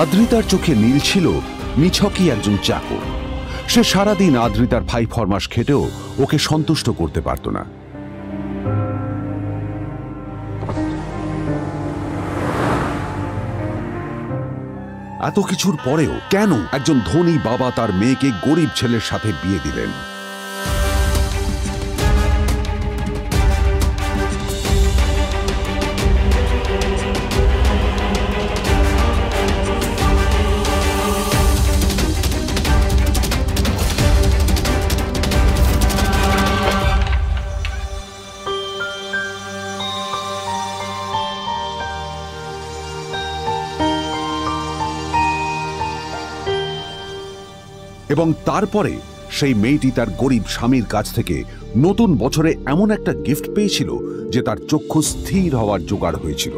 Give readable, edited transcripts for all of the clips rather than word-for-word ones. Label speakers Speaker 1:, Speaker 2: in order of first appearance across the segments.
Speaker 1: আদ্রিতার চোখে নীল ছিল নিছকই একজন চাকর। সে সারাদিন আদ্রিতার ভাই ফরমাস খেটেও ওকে সন্তুষ্ট করতে পারত না। এত কিছুর পরেও কেন একজন ধনী বাবা তার মেয়েকে গরিব ছেলের সাথে বিয়ে দিলেন? এবং তারপরে সেই মেয়েটি তার গরিব স্বামীর কাছ থেকে নতুন বছরে এমন একটা গিফট পেয়েছিল যে তার চক্ষু স্থির হওয়ার জোগাড় হয়েছিল।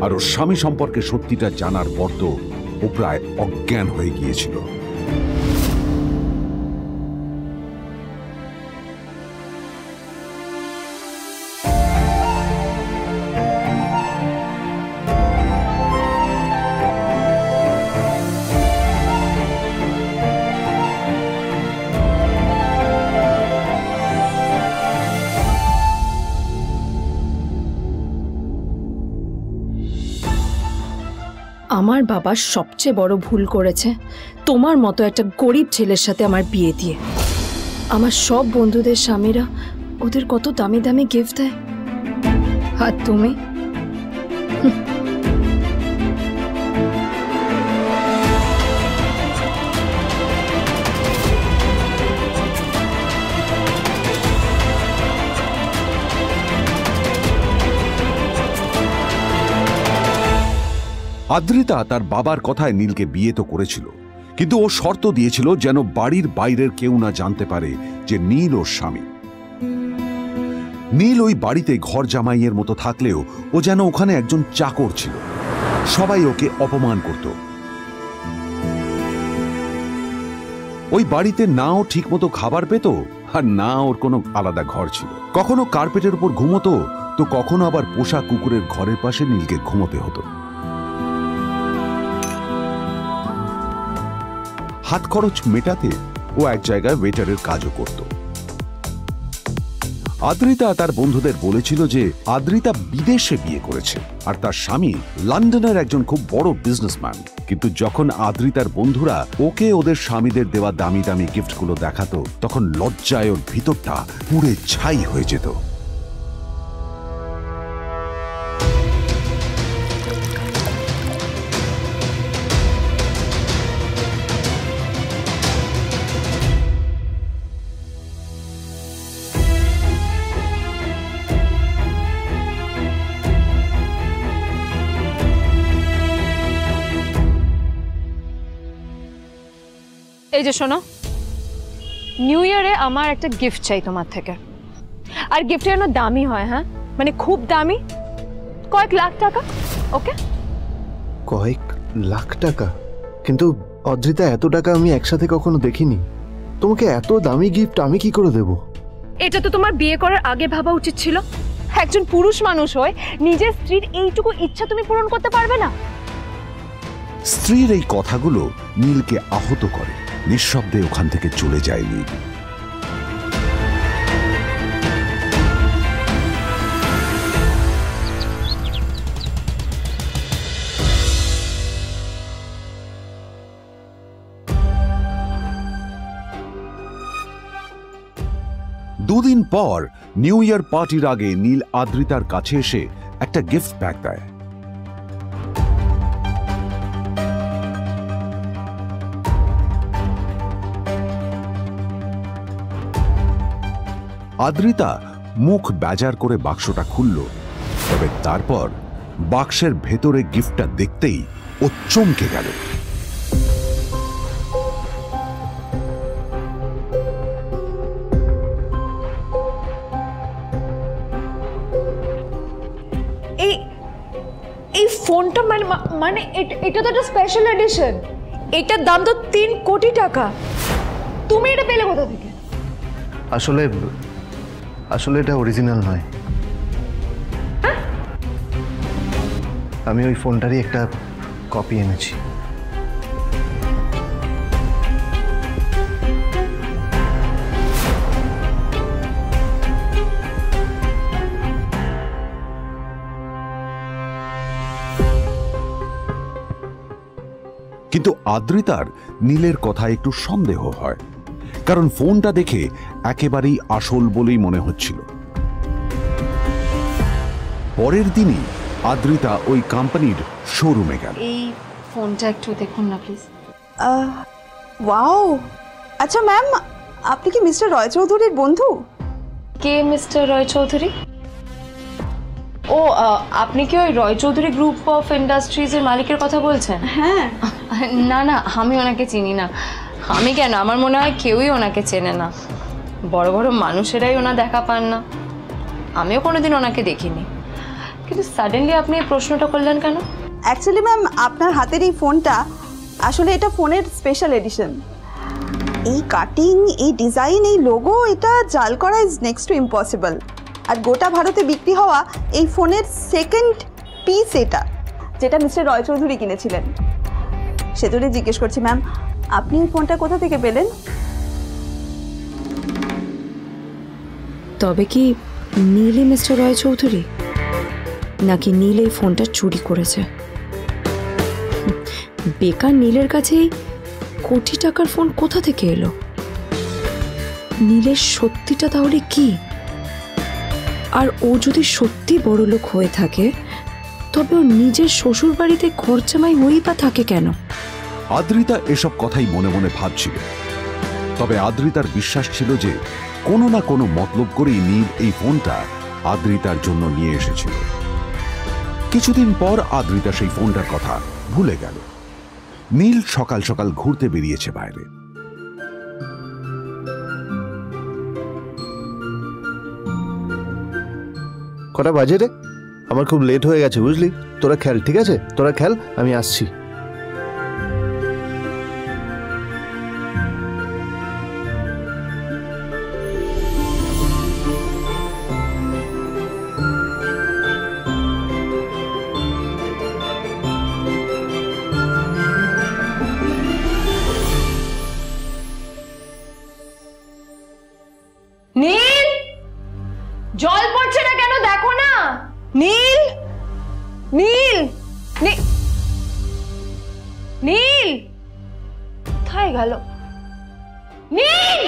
Speaker 1: আর ওর স্বামী সম্পর্কে সত্যিটা জানার পর তো ও প্রায় অজ্ঞান হয়ে গিয়েছিল।
Speaker 2: আমার বাবা সবচেয়ে বড় ভুল করেছে তোমার মতো একটা গরিব ছেলের সাথে আমার বিয়ে দিয়ে। আমার সব বন্ধুদের স্বামীরা ওদের কত দামি দামি গিফট দেয়, আর তুমি
Speaker 1: আদ্রিতা তার বাবার কথায় নীলকে বিয়ে তো করেছিল, কিন্তু ও শর্ত দিয়েছিল যেন বাড়ির বাইরের কেউ না জানতে পারে যে নীল ওর স্বামী। নীল ওই বাড়িতে ঘর জামাইয়ের মতো থাকলেও ও যেন ওখানে একজন চাকর ছিল। সবাই ওকে অপমান করত। ওই বাড়িতে না ও ঠিক মতো খাবার পেত, আর না ওর কোনো আলাদা ঘর ছিল। কখনো কার্পেটের উপর ঘুমোতো, তো কখনো আবার পোষা কুকুরের ঘরের পাশে নীলকে ঘুমোতে হতো। হাত খরচ মেটাতে ও এক জায়গায় ওয়েটারের কাজও করত। আদ্রিতা তার বন্ধুদের বলেছিল যে আদ্রিতা বিদেশে বিয়ে করেছে আর তার স্বামী লন্ডনের একজন খুব বড় বিজনেসম্যান। কিন্তু যখন আদ্রিতার বন্ধুরা ওকে ওদের স্বামীদের দেওয়া দামি দামি গিফটগুলো দেখাতো, তখন লজ্জায় ওর ভিতরটা পুড়ে ছাই হয়ে যেত।
Speaker 2: এই যে শোনো, নিউ ইয়ারে আমার একটা গিফট চাই তোমার থেকে। আর গিফট যেন দামি হয়, হ্যাঁ, মানে খুব দামি, কয়েক লাখ টাকা। ওকে?
Speaker 3: কয়েক লাখ টাকা? কিন্তু অদ্রিতা, এত টাকা আমি একসাথে কখনো দেখিনি। তোমাকে এত দামি গিফট আমি কি করে দেব?
Speaker 2: এটা তো তোমার বিয়ে করার আগে ভাবা উচিত ছিল। একজন পুরুষ মানুষ হয়ে নিজের স্ত্রীর এইটুকু ইচ্ছা তুমি পূরণ করতে পারবে না?
Speaker 1: স্ত্রীর এই কথাগুলো নীলকে আহত করে। নিঃশব্দে ওখান থেকে চলে যায় নীল। দুদিন পর নিউ ইয়ার পার্টির আগে নীল আদ্রিতার কাছে এসে একটা গিফট প্যাক দেয়। আদ্রিতা মুখ বেজার করে বাক্সটা খুলল, তবে তারপর বাক্সের ভেতরে গিফটটা দেখতেই ও চমকে গেল।
Speaker 2: ফোনটা মানে এটা তো একটা স্পেশাল এডিশন, এটার দাম তো 3 কোটি টাকা। তুমি এটা পেলে কোথা থেকে?
Speaker 3: আসলে এটা অরিজিনাল নয়। আমি ওই ফোনটারই একটা কপি এনেছি।
Speaker 1: কিন্তু আদ্রিতার নীলের কথায় একটু সন্দেহ হয়, কারণ ফোনটা দেখে একেবারেই আসল বলেই মনে হচ্ছিল। পরের দিনই আদ্রিতা ওই কোম্পানির শোরুমে গেল।
Speaker 2: এই ফোনটা একটু দেখুন না প্লিজ।
Speaker 4: ওয়াও, আচ্ছা ম্যাম, আপনি কি মিস্টার রয় চৌধুরীর বন্ধু?
Speaker 2: কে মিস্টার রয় চৌধুরী? ও, আপনি কি ওই রয় চৌধুরী গ্রুপ অফ ইন্ডাস্ট্রিজের মালিকের কথা বলছেন?
Speaker 4: হ্যাঁ।
Speaker 2: না না, আমি ওনাকে চিনি না। আমি কেন, আমার মনে হয় কেউই ওনাকে চেনে না। বড় বড় মানুষেরাই ওনা দেখা পান না। আমিও কোনোদিন ওনাকে দেখিনি, কিন্তু সাডেনলি আপনি এই প্রশ্নটা করলেন কেন?
Speaker 4: অ্যাকচুয়ালি ম্যাম, আপনার হাতের এই ফোনটা আসলে এটা ফোনের স্পেশাল এডিশন। এই কাটিং, এই ডিজাইন, এই লোগো, এটা জাল করা ইজ নেক্সট টু ইম্পসিবল। আর গোটা ভারতে বিক্রি হওয়া এই ফোনের সেকেন্ড পিস এটা, যেটা মিস্টার রয় চৌধুরী কিনেছিলেন। সেজন্য জিজ্ঞেস করছি ম্যাম, আপনি এই ফোনটা কোথা থেকে পেলেন?
Speaker 2: তবে কি নীলই মিস্টার রয় চৌধুরী, নাকি নীল এই ফোনটা চুরি করেছে? বেকার নীলের কাছেই কোটি টাকার ফোন কোথা থেকে এলো? নীলের সত্যিটা তাহলে কি? আর ও যদি সত্যি বড়লোক হয়ে থাকে, তবে ও নিজের শ্বশুর বাড়িতে খরচামাই হই বা থাকে কেন?
Speaker 1: আদ্রিতা এসব কথাই মনে মনে ভাবছিল। তবে আদ্রিতার বিশ্বাস ছিল যে কোনো না কোনো মতলব করেই নীল এই ফোনটা আদ্রিতার জন্য নিয়ে এসেছিল। কিছুদিন পর আদ্রিতা সেই ফোনটার কথা ভুলে গেল। নীল সকাল সকাল ঘুরতে বেরিয়েছে বাইরে।
Speaker 3: কটা বাজে রে? আমার খুব লেট হয়ে গেছে, বুঝলি? তোরা খেল, ঠিক আছে? তোরা খেল, আমি আসছি।
Speaker 2: নীল, জল পড়ছে না কেন দেখো না। নীল, নীল, নীল কোথায় গেল? নীল,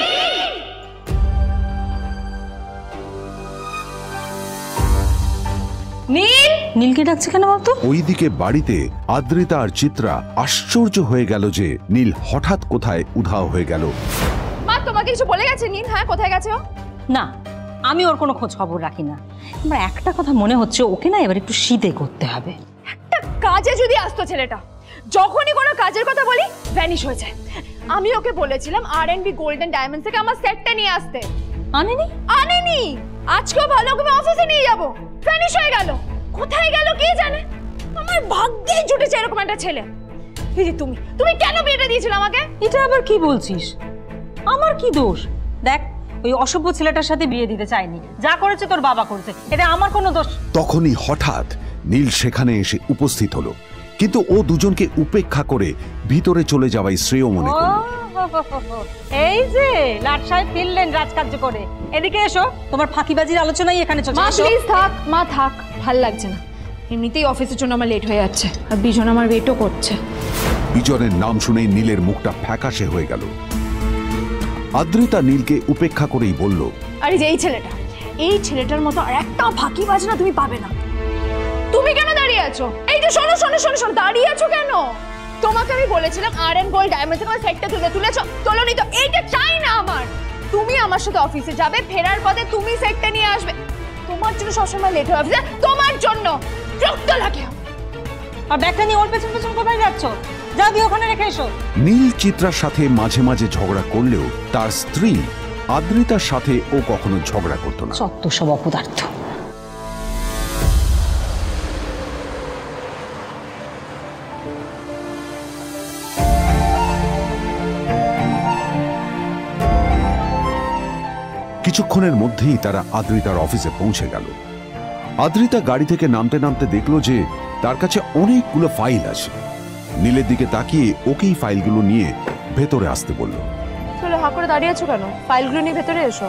Speaker 2: নীল,
Speaker 5: নীলকে ডাকছে কেন বলতো?
Speaker 1: ওইদিকে বাড়িতে আদ্রিতা আর চিত্রা আশ্চর্য হয়ে গেল যে নীল হঠাৎ কোথায় উধাও হয়ে গেল।
Speaker 2: মা তোমাকে কিছু বলে গেছে নীল? হ্যাঁ, কোথায় গেছে ও?
Speaker 5: না, আমি ওর কোনো খোঁজ খবর রাখি না। আমার একটা কথা মনে হচ্ছে, ওকে না এবার একটু শীতে করতে হবে।
Speaker 2: একটা কাজে যদি আসতো ছেলেটা, যখনই কোনো কাজের কথা বলি ভ্যানিশ হয়ে যায়। আমি ওকে বলেছিলাম R&B গোল্ড এন্ড ডায়মন্ডস থেকে আমার সেটটা নিয়ে আসতে, আনেনি। আজকেও ভালো করে অফিসে নিয়ে যাব, ভ্যানিশ হয়ে গেল। কোথায় গেল কে জানে। আমার ভাগ্যে জুটেছে এরকম একটা ছেলে। এই যে তুমি কেন বিয়েটা দিয়েছিলে আমাকে?
Speaker 5: এটা আবার কি বলছিস? আমার কি দোষ? দেখ, ওই অসভ্য ছেলেটার সাথে বিয়ে দিতে চাইনি। যা করেছে তোর বাবা করেছে, এটা আমার কোনো দোষ।
Speaker 1: তখনই হঠাৎ নীল সেখানে এসে উপস্থিত হলো, কিন্তু ও দুজনকে উপেক্ষা করে ভিতরে চলে যাওয়াই শ্রেয় মনে করল।
Speaker 5: এই যে লাট সাহেব ফিরলেন রাজকার্য করে। এদিকে এসো, তোমার ফাঁকিবাজির আলোচনাই এখানে চলছে।
Speaker 2: মা প্লিজ থাক, মা থাক, ভাল লাগছে না। এমনিতেই অফিসের জন্য আমার লেট হয়ে যাচ্ছে, আর বিজন আমার ওয়েটও করছে।
Speaker 1: বিজনের নাম শুনেই নীলের মুখটা ফ্যাকাশে হয়ে গেল। আদ্রিতা নীলকে উপেক্ষা করেই বলল,
Speaker 2: আরে যে এই ছেলেটার মতো আর একটা ফাঁকিবাজ না তুমি পাবে না। তুমি কেন দাঁড়িয়ে আছো? এই যে শোনো শোনো শোনো শোনো, দাঁড়িয়ে আছো কেন? তোমাকে আমি বলেছিলাম R&B গোল্ড ডায়মন্ডস থেকে সেটটা তুলেছো, তোলোনি তো। এইটা চাই না আমার। তুমি আমার সাথে অফিসে যাবে, ফেরার পথে তুমি সেটটা নিয়ে আসবে। তোমার জন্য সবসময় লেট হয় অফিসে, তোমার জন্য। বিরক্ত লাগে।
Speaker 5: আর ব্যাগটা নিয়ে ওর পেছন পেছন কোথায় যাচ্ছ? যাও দিয়ে ওখানে রেখে এসো।
Speaker 1: নীল চিত্রার সাথে মাঝে মাঝে ঝগড়া করলেও তার স্ত্রী আদ্রিতার সাথে ও কখনো ঝগড়া করতো না।
Speaker 5: সত্য সব অপদার্থ।
Speaker 1: কিছুক্ষণের মধ্যেই তারা আদ্রিতার অফিসে পৌঁছে গেল। আদ্রিতা গাড়ি থেকে নামতে নামতে দেখলো যে তার কাছে অনেকগুলো ফাইল আছে। নীলের দিকে তাকিয়ে ওকেই ফাইলগুলো নিয়ে ভেতরে আসতে বলল।
Speaker 2: চলো, হা করে দাঁড়িয়ে আছো কেন? ফাইলগুলো নিয়ে ভেতরে এসো।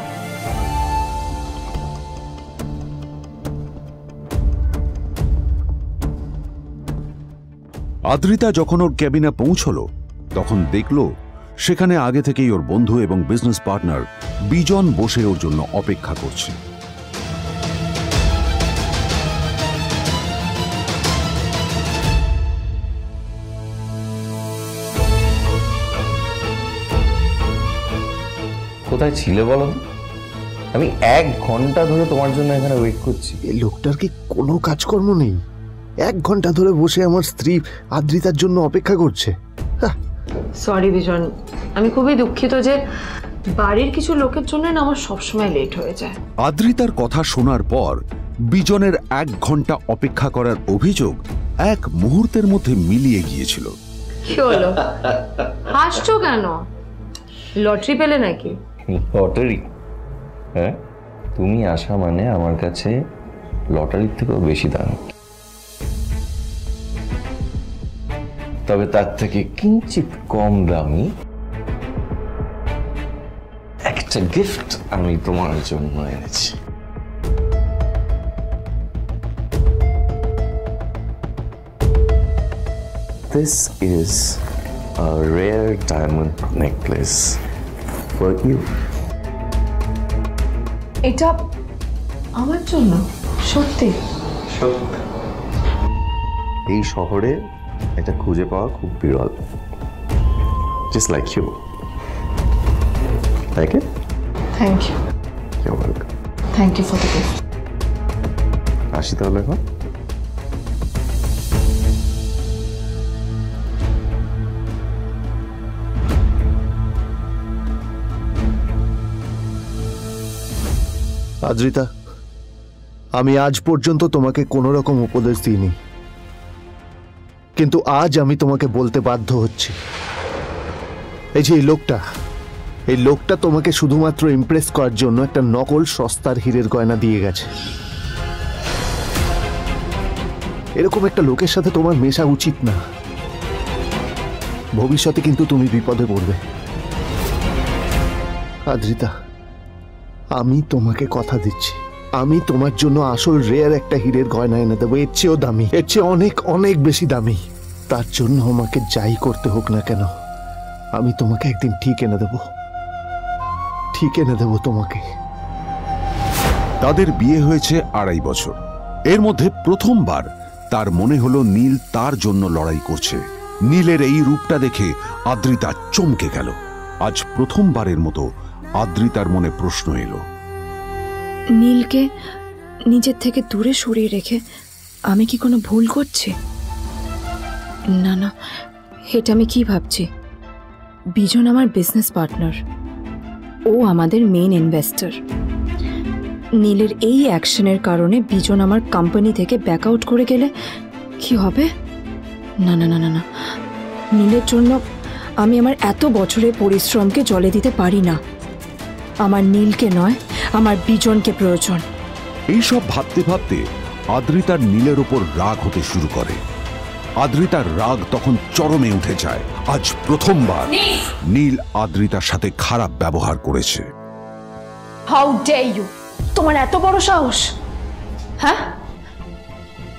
Speaker 1: আদ্রিতা যখন ওর ক্যাবিনে পৌঁছলো তখন দেখলো সেখানে আগে থেকেই ওর বন্ধু এবং বিজনেস পার্টনার বিজন বসে ওর জন্য অপেক্ষা করছে।
Speaker 6: কোথায় ছিলে বলো? আমি 1 ঘন্টা ধরে তোমার জন্য এখানে ওয়েট করছি।
Speaker 3: এই লোকটার কি কোনো কাজকর্ম নেই? 1 ঘন্টা ধরে বসে আমার স্ত্রী আদ্রিতার জন্য অপেক্ষা করছে।
Speaker 2: সরি বিজন, আমি খুবই দুঃখিত যে বাড়ির কিছু লোকের জন্য না আমার সবসময় লেট হয়ে যায়।
Speaker 1: আদ্রিতার কথা শোনার পর বিজনের 1 ঘন্টা অপেক্ষা করার অভিযোগ 1 মুহূর্তের মধ্যে মিলিয়ে গিয়েছিল।
Speaker 2: কি হলো, হাসছো কেন? লটারি পেলে নাকি?
Speaker 6: লটারি? হ্যাঁ, তুমি আসা মানে আমার কাছে লটারির থেকেও বেশি দাম। তবে তার থেকে কিঞ্চিত কম দামি একটা গিফট আমি তোমার জন্য এনেছি। This is a rare diamond necklace for you.
Speaker 2: এটা আমার জন্য? সত্যি?
Speaker 6: এই শহরে এটা খুঁজে পাওয়া খুব বিরল। Just like you. Like it?
Speaker 2: Thank you.
Speaker 6: You're welcome.
Speaker 2: Thank you for the gift.
Speaker 6: আসি তাহলে এখন।
Speaker 3: আদ্রিতা, আমি আজ পর্যন্ত তোমাকে কোনো রকম উপদেশ দিইনি, কিন্তু আজ আমি তোমাকে বলতে বাধ্য হচ্ছি। এই যে এই লোকটা তোমাকে শুধুমাত্র ইমপ্রেস করার জন্য একটা নকল সস্তার হীরের গয়না দিয়ে গেছে। এরকম একটা লোকের সাথে তোমার মেশা উচিত না। ভবিষ্যতে কিন্তু তুমি বিপদে পড়বে। আদ্রিতা, আমি তোমাকে কথা দিচ্ছি, আমি তোমার জন্য আসল রেয়ার একটা হীরের গয়না এনে দেবো, এর চেয়েও দামি, এর চেয়ে অনেক অনেক বেশি দামি। তার জন্য আমাকে যাই করতে হোক না কেন, আমি তোমাকে একদিন ঠিক এনে দেবো, ঠিক এনে দেবো তোমাকে।
Speaker 1: তাদের বিয়ে হয়েছে 2.5 বছর। এর মধ্যে প্রথমবার তার মনে হলো নীল তার জন্য লড়াই করছে। নীলের এই রূপটা দেখে আদ্রিতা চমকে গেল। আজ প্রথমবারের মতো আদ্রিতার মনে প্রশ্ন এলো,
Speaker 2: নীলকে নিজের থেকে দূরে সরিয়ে রেখে আমি কি কোনো ভুল করছি? না না, এটা আমি কি ভাবছি? বিজন আমার বিজনেস পার্টনার, ও আমাদের মেইন ইনভেস্টর। নীলের এই অ্যাকশনের কারণে বিজন আমার কোম্পানি থেকে ব্যাক আউট করে গেলে কি হবে? না না না না না, নীলের জন্য আমি আমার এত বছরের পরিশ্রমকে জলে দিতে পারি না। আমার নীলকে নয়, আমার বিজনকে প্রয়োজন।
Speaker 1: এইসব ভাবতে ভাবতে আদ্রিতার নীলের ওপর রাগ হতে শুরু করে। আদ্রিতার রাগ তখন চরমে উঠে যায়। আজ প্রথমবার নীল আদ্রিতার সাথে খারাপ ব্যবহার করেছে।
Speaker 2: How dare you! তোমার এত বড় সাহস! হ্যাঁ,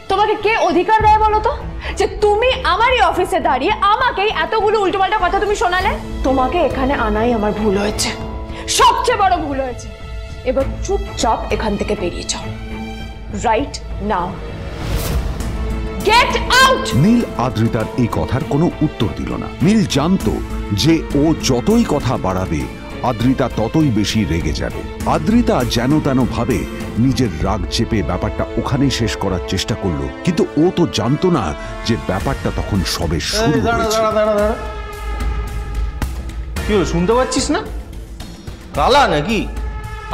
Speaker 2: তোমাকে কে অধিকার দেয় বলো তো যে তুমি আমারই অফিসে দাঁড়িয়ে আমাকেই এতগুলো উল্টোপাল্টা কথা তুমি শোনালে? তোমাকে এখানে আনাই আমার ভুল হয়েছে, সবচেয়ে বড় ভুল হয়েছে। এবার চুপচাপ এখান থেকে বেরিয়ে যাও, right now. Get out!
Speaker 1: Neel আদ্রিতার এই কথার কোনো উত্তর দিল না। নীল জানতো যে ও যতই কথা বাড়াবে আদ্রিতা ততই বেশি রেগে যাবে। আদ্রিতা যেন তেন ভাবে নিজের রাগ চেপে ব্যাপারটা ওখানেই শেষ করার চেষ্টা করলো, কিন্তু ও তো জানতো না যে ব্যাপারটা তখন সবে শুরু হয়েছে।
Speaker 6: কি হলো, শুনতে পাচ্ছিস না? কালা নাকি?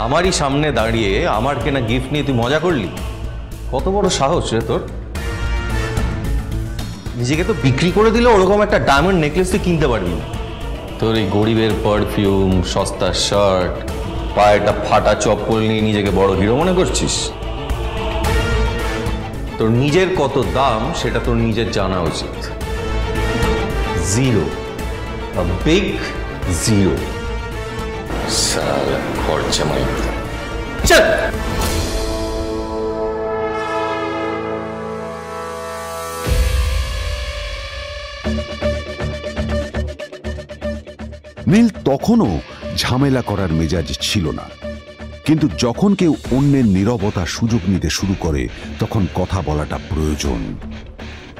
Speaker 6: আমারই সামনে দাঁড়িয়ে আমার কেনা গিফট নিয়ে তুই মজা করলি? কত বড় সাহস রে তোর! নিজেকে তো বিক্রি করে দিলে ওরকম একটা ডায়মন্ড নেকলেস তুই কিনতে পারবি না। তোর এই গরিবের পারফিউম, সস্তা শার্ট, পায়ে একটা ফাটা চপ্পল নিয়ে নিজেকে বড় হিরো মনে করছিস? তোর নিজের কত দাম সেটা তোর নিজের জানা উচিত। Zero, big zero. সালা খরচা মাই চল।
Speaker 1: নীল তখনও ঝামেলা করার মেজাজ ছিল না, কিন্তু যখন কেউ অন্যের নীরবতা সুযোগ নিতে শুরু করে তখন কথা বলাটা প্রয়োজন।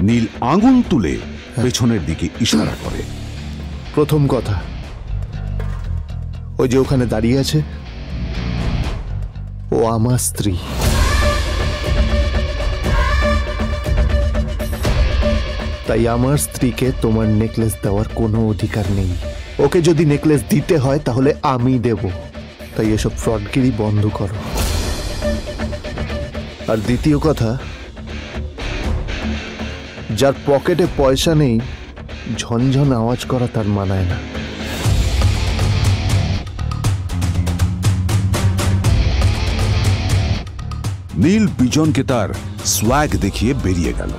Speaker 1: নীল আঙুল তুলে পেছনের দিকে ইশারা করে।
Speaker 3: প্রথম কথা, ওই যে ওখানে দাঁড়িয়ে আছে, ও আমার স্ত্রী। তাই আমার স্ত্রীকে তোমার নেকলেস দেওয়ার কোনো অধিকার নেই। ওকে যদি নেকলেস দিতে হয় তাহলে আমি দেব। তাই এসব ফ্রডগিরি বন্ধ করো। আর দ্বিতীয় কথা, যার পকেটে পয়সা নেই ঝনঝন আওয়াজ করা তার মানায় না।
Speaker 1: নীল বিজনকে তার সোয়াগ দেখিয়ে বেরিয়ে গেল।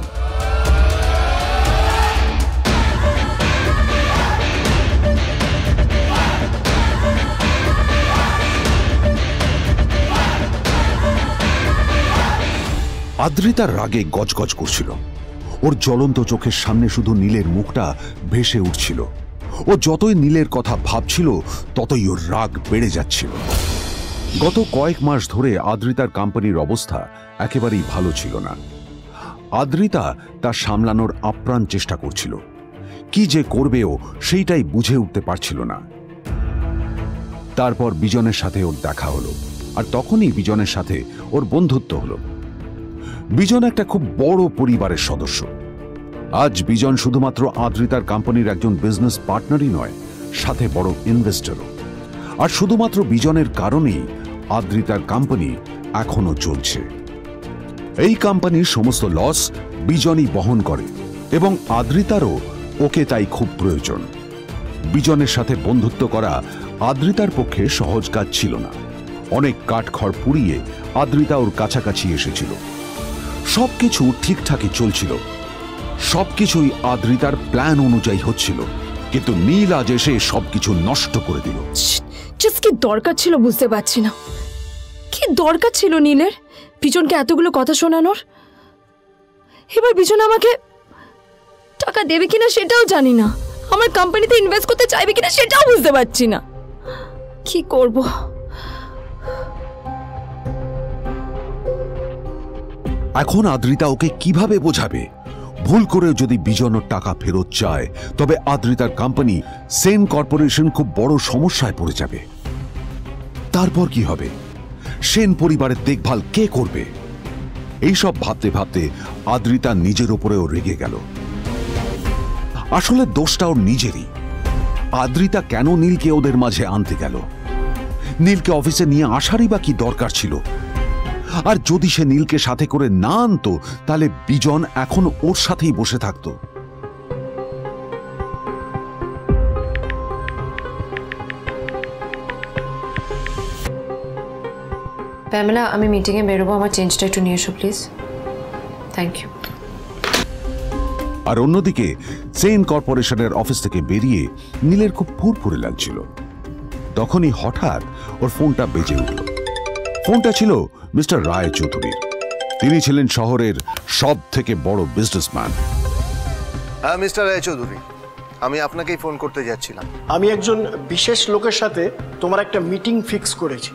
Speaker 1: আদ্রিতার রাগে গজগজ করছিল। ওর জ্বলন্ত চোখের সামনে শুধু নীলের মুখটা ভেসে উঠছিল। ও যতই নীলের কথা ভাবছিল ততই ওর রাগ বেড়ে যাচ্ছিল। গত কয়েক মাস ধরে আদ্রিতার কোম্পানির অবস্থা একেবারেই ভালো ছিল না। আদ্রিতা তা সামলানোর আপ্রাণ চেষ্টা করছিল। কি যে করবেও সেইটাই বুঝে উঠতে পারছিল না। তারপর বিজনের সাথে ওর দেখা হলো, আর তখনই বিজনের সাথে ওর বন্ধুত্ব হলো। বিজন একটা খুব বড় পরিবারের সদস্য। আজ বিজন শুধুমাত্র আদ্রিতার কোম্পানির একজন বিজনেস পার্টনারই নয়, সাথে বড় ইনভেস্টরও। আর শুধুমাত্র বিজনের কারণেই আদ্রিতার কোম্পানি এখনো চলছে। এই কোম্পানির সমস্ত লস বিজনই বহন করে এবং আদ্রিতারও ওকে তাই খুব প্রয়োজন। বিজনের সাথে বন্ধুত্ব করা আদ্রিতার পক্ষে সহজ কাজ ছিল না। অনেক কাঠখড় পুড়িয়ে আদ্রিতা ওর কাছাকাছি এসেছিল। সবকিছু ঠিকঠাকই চলছিল, সবকিছুই আদ্রিতার প্ল্যান অনুযায়ী হচ্ছিল, কিন্তু নীল আজ এসে সবকিছু নষ্ট করে দিল।
Speaker 2: কি দরকার ছিল বুঝতে পারছি না। কি দরকার ছিল নীলের বিজনকে এতগুলো কথা শোনানোর? এবার বিজন আমাকে টাকা দেবে কিনা সেটাও জানি না, আমার কোম্পানিতে ইনভেস্ট করতে চাইবে কিনা সেটাও বুঝতে পারছি না। কি করব?
Speaker 1: এখন আদ্রিতা ওকে কিভাবে বোঝাবে? ভুল করে যদি বিজন ওর টাকা ফেরত চায় তবে আদ্রিতার কোম্পানি সেন কর্পোরেশন খুব বড় সমস্যায় পড়ে যাবে। তারপর কি হবে? সেন পরিবারের দেখভাল কে করবে? এইসব ভাবতে ভাবতে আদ্রিতা নিজের উপরেও রেগে গেল। আসলে দোষটা ওর নিজেরই। আদ্রিতা কেন নীলকে ওদের মাঝে আনতে গেল? নীলকে অফিসে নিয়ে আসারই বা কি দরকার ছিল? আর যদি সে নীলকে সাথে করে না আনতো তাহলে বিজন এখন ওর সাথেই বসে থাকতো।
Speaker 7: প্যামেলা, আমি মিটিংয়ে বেরোবো, আমার চেঞ্জটা একটু নিয়ে এসো প্লিজ। Thank you.
Speaker 1: আর অন্যদিকে সেন কর্পোরেশনের অফিস থেকে বেরিয়ে নীলের খুব ফুরফুরে লাগছিল। তখনই হঠাৎ ওর ফোনটা বেজে উঠল। ফোনটা ছিল মিস্টার রায় চৌধুরীর। তিনি ছিলেন শহরের সব থেকে বড় বিজনেসম্যান।
Speaker 3: হ্যাঁ মিস্টার রায় চৌধুরী, আমি আপনাকেই ফোন করতে যাচ্ছিলাম।
Speaker 8: আমি একজন বিশেষ লোকের সাথে তোমার একটা মিটিং ফিক্স করেছি।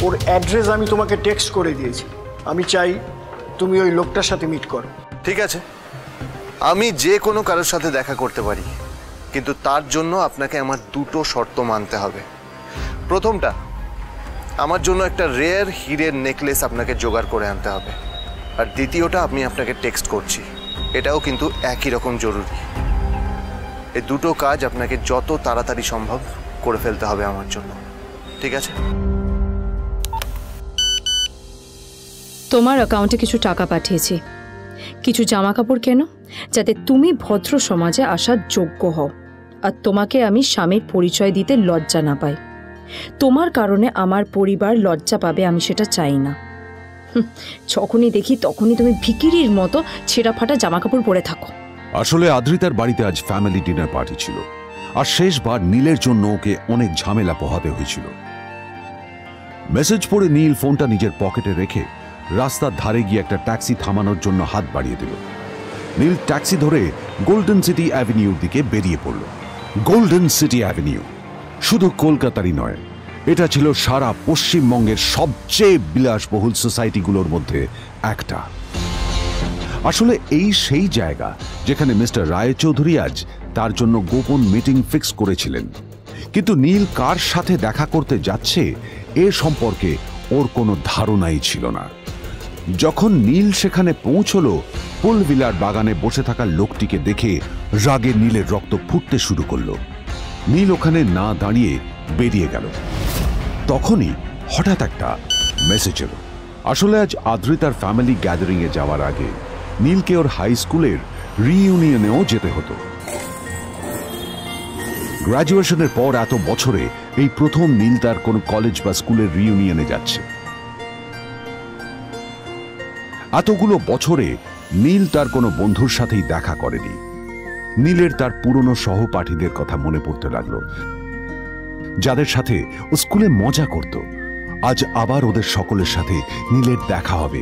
Speaker 8: ওর অ্যাড্রেস আমি তোমাকে টেক্সট করে দিয়েছি। আমি চাই তুমি ওই লোকটার সাথে মিট করো।
Speaker 3: ঠিক আছে, আমি যে কোনো কারোর সাথে দেখা করতে পারি, কিন্তু তার জন্য আপনাকে আমার দুটো শর্ত মানতে হবে। প্রথমটা, আমার জন্য একটা রেয়ার হীরের নেকলেস আপনাকে জোগাড় করে আনতে হবে। আর দ্বিতীয়টা, আমি আপনাকে টেক্সট করছি, এটাও কিন্তু একই রকম জরুরি। এই দুটো কাজ আপনাকে যত তাড়াতাড়ি সম্ভব করে ফেলতে হবে আমার জন্য, ঠিক আছে?
Speaker 2: তোমার অ্যাকাউন্টে কিছু টাকা পাঠিয়েছি। কিছু জামা কাপড় কেনো, যাতে তুমি ভদ্র সমাজে আসার যোগ্য হও আর তোমাকে আমি স্বামীর পরিচয় দিতে লজ্জা না পাই। তোমার কারণে আমার পরিবার লজ্জা পাবে, আমি সেটা চাই না। যখনই দেখি তখনই তুমি ভিকিরির মতো ছেঁড়া ফাটা জামা কাপড় পরে থাকো।
Speaker 1: আসলে আদ্রিতার বাড়িতে আজ ফ্যামিলি ডিনার পার্টি ছিল, আর শেষবার নীলের জন্য ওকে অনেক ঝামেলা পোহাতে হয়েছিল। মেসেজ পড়ে নীল ফোনটা নিজের পকেটে রেখে রাস্তার ধারে গিয়ে একটা ট্যাক্সি থামানোর জন্য হাত বাড়িয়ে দিল। নীল ট্যাক্সি ধরে গোল্ডেন সিটি অ্যাভিনিউর দিকে বেরিয়ে পড়ল। গোল্ডেন সিটি অ্যাভিনিউ শুধু কলকাতারই নয়, এটা ছিল সারা পশ্চিমবঙ্গের সবচেয়ে বিলাসবহুল সোসাইটিগুলোর মধ্যে একটা। আসলে এই সেই জায়গা যেখানে মিস্টার রায়চৌধুরী আজ তার জন্য গোপন মিটিং ফিক্স করেছিলেন। কিন্তু নীল কার সাথে দেখা করতে যাচ্ছে এ সম্পর্কে ওর কোনো ধারণাই ছিল না। যখন নীল সেখানে পৌঁছল, পুলভিলার বাগানে বসে থাকা লোকটিকে দেখে রাগে নীলের রক্ত ফুটতে শুরু করলো। নীল ওখানে না দাঁড়িয়ে বেরিয়ে গেল। তখনই হঠাৎ একটা মেসেজ এলো। আসলে আজ আদ্রিতার ফ্যামিলি গ্যাদারিং এ যাওয়ার আগে নীলকে ওর হাই স্কুলের রিইউনিয়নেও যেতে হতো। গ্র্যাজুয়েশনের পর এত বছরে এই প্রথম নীল তার কোনো কলেজ বা স্কুলের রিইউনিয়নে যাচ্ছে। এতগুলো বছরে নীল তার কোনো বন্ধুর সাথেই দেখা করেনি। নীলের তার পুরনো সহপাঠীদের কথা মনে পড়তে লাগলো, যাদের সাথে ও স্কুলে মজা করত। আজ আবার ওদের সকলের সাথে নীলের দেখা হবে।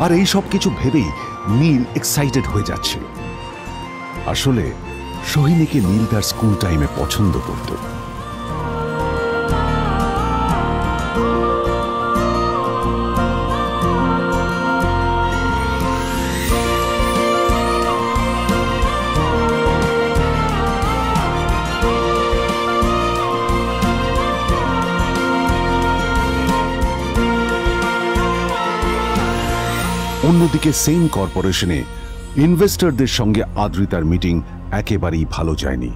Speaker 1: আর এই সব কিছু ভেবেই নীল এক্সাইটেড হয়ে যাচ্ছিল। আসলে সোহিনীকে নীল তার স্কুল টাইমে পছন্দ করত। অন্যদিকে সেম কর্পোরেশনে ইনভেস্টরদের সঙ্গে আদ্রিতার মিটিং একেবারেই ভালো যায়নি।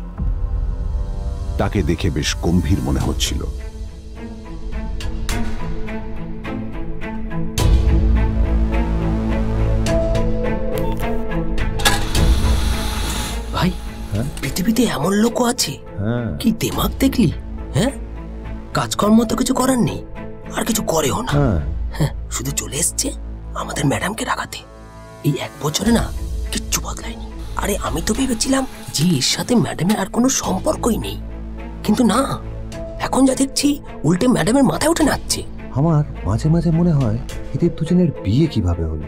Speaker 1: তাকে দেখে বেশ গম্ভীর মনে হচ্ছিল।
Speaker 9: ভাই, পৃথিবীতে এমন লোকও আছে, কি দিমাগ দেখলি? হ্যাঁ, কাজকর্ম তো কিছু করার নেই, আর কিছু করেও না। হ্যাঁ, শুধু চলে এসছে আমাদের ম্যাডামকে রাখাতে। এই 1 বছরে না কিচ্ছু বদলায়নি। আরে আমি তো ভেবেছিলাম যে এর সাথে ম্যাডামের আর কোনো সম্পর্কই নেই, কিন্তু না, এখন যা দেখছি উল্টে ম্যাডামের মাথায় উঠে নাচছে।
Speaker 10: আমার মাঝে মাঝে মনে হয় এদের দুজনের বিয়ে কিভাবে হলো।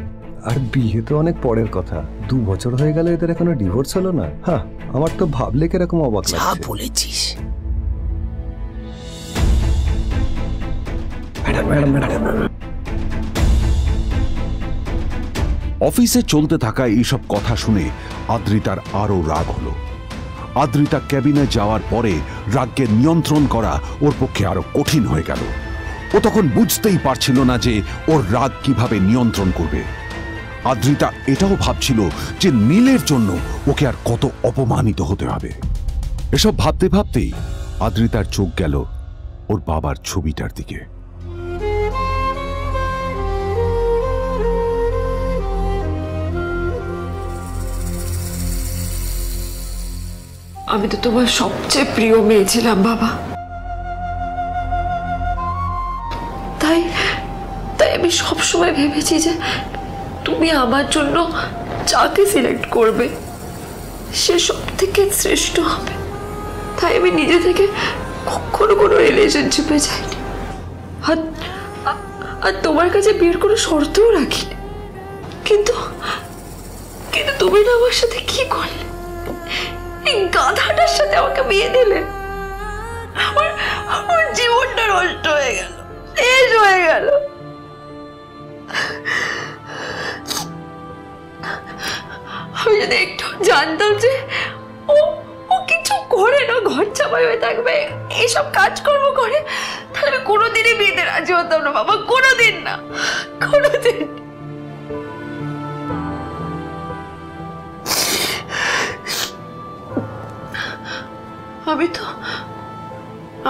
Speaker 10: আর বিয়ে তো অনেক পরের কথা, 2 বছর হয়ে গেল, এদের এখনো ডিভোর্স হলো না। হ্যাঁ, আমার তো ভাবলে কিরকম অবাক লাগছে।
Speaker 9: যা বলেছিস।
Speaker 1: অফিসে চলতে থাকা এইসব কথা শুনে আদ্রিতার আরো রাগ হলো। আদ্রিতা ক্যাবিনে যাওয়ার পরে রাগকে নিয়ন্ত্রণ করা ওর পক্ষে আরো কঠিন হয়ে গেল। ও তখন বুঝতেই পারছিল না যে ওর রাগ কিভাবে নিয়ন্ত্রণ করবে। আদ্রিতা এটাও ভাবছিল যে নীলের জন্য ওকে আর কত অপমানিত হতে হবে। এসব ভাবতে ভাবতেই আদ্রিতার চোখ গেল ওর বাবার ছবিটার দিকে।
Speaker 2: আমি তো তোমার সবচেয়ে প্রিয় মেয়ে ছিলাম বাবা, তাই আমি সবসময় ভেবেছি যে তুমি আমার জন্য যাকে সিলেক্ট করবে সে সব থেকে শ্রেষ্ঠ হবে। তাই আমি নিজে থেকে কখনো কোনো রিলেশনশিপে যাইনি, আর তোমার কাছে বিয়ের কোনো শর্তও রাখিনি। কিন্তু তুমি না আমার সাথে কি করলে? এই গাধাটার সাথে আমাকে বিয়ে দিলে। আমার জীবনটা নষ্ট হয়ে গেল, শেষ হয়ে গেল। আমি যদি একটু জানতাম যে ও কিছু করে না, ঘর চাপাই হয়ে থাকবে, এইসব কাজকর্ম করে, তাহলে আমি কোনোদিনই বিয়েতে রাজি হতাম না বাবা, কোনোদিন না, কোনোদিন।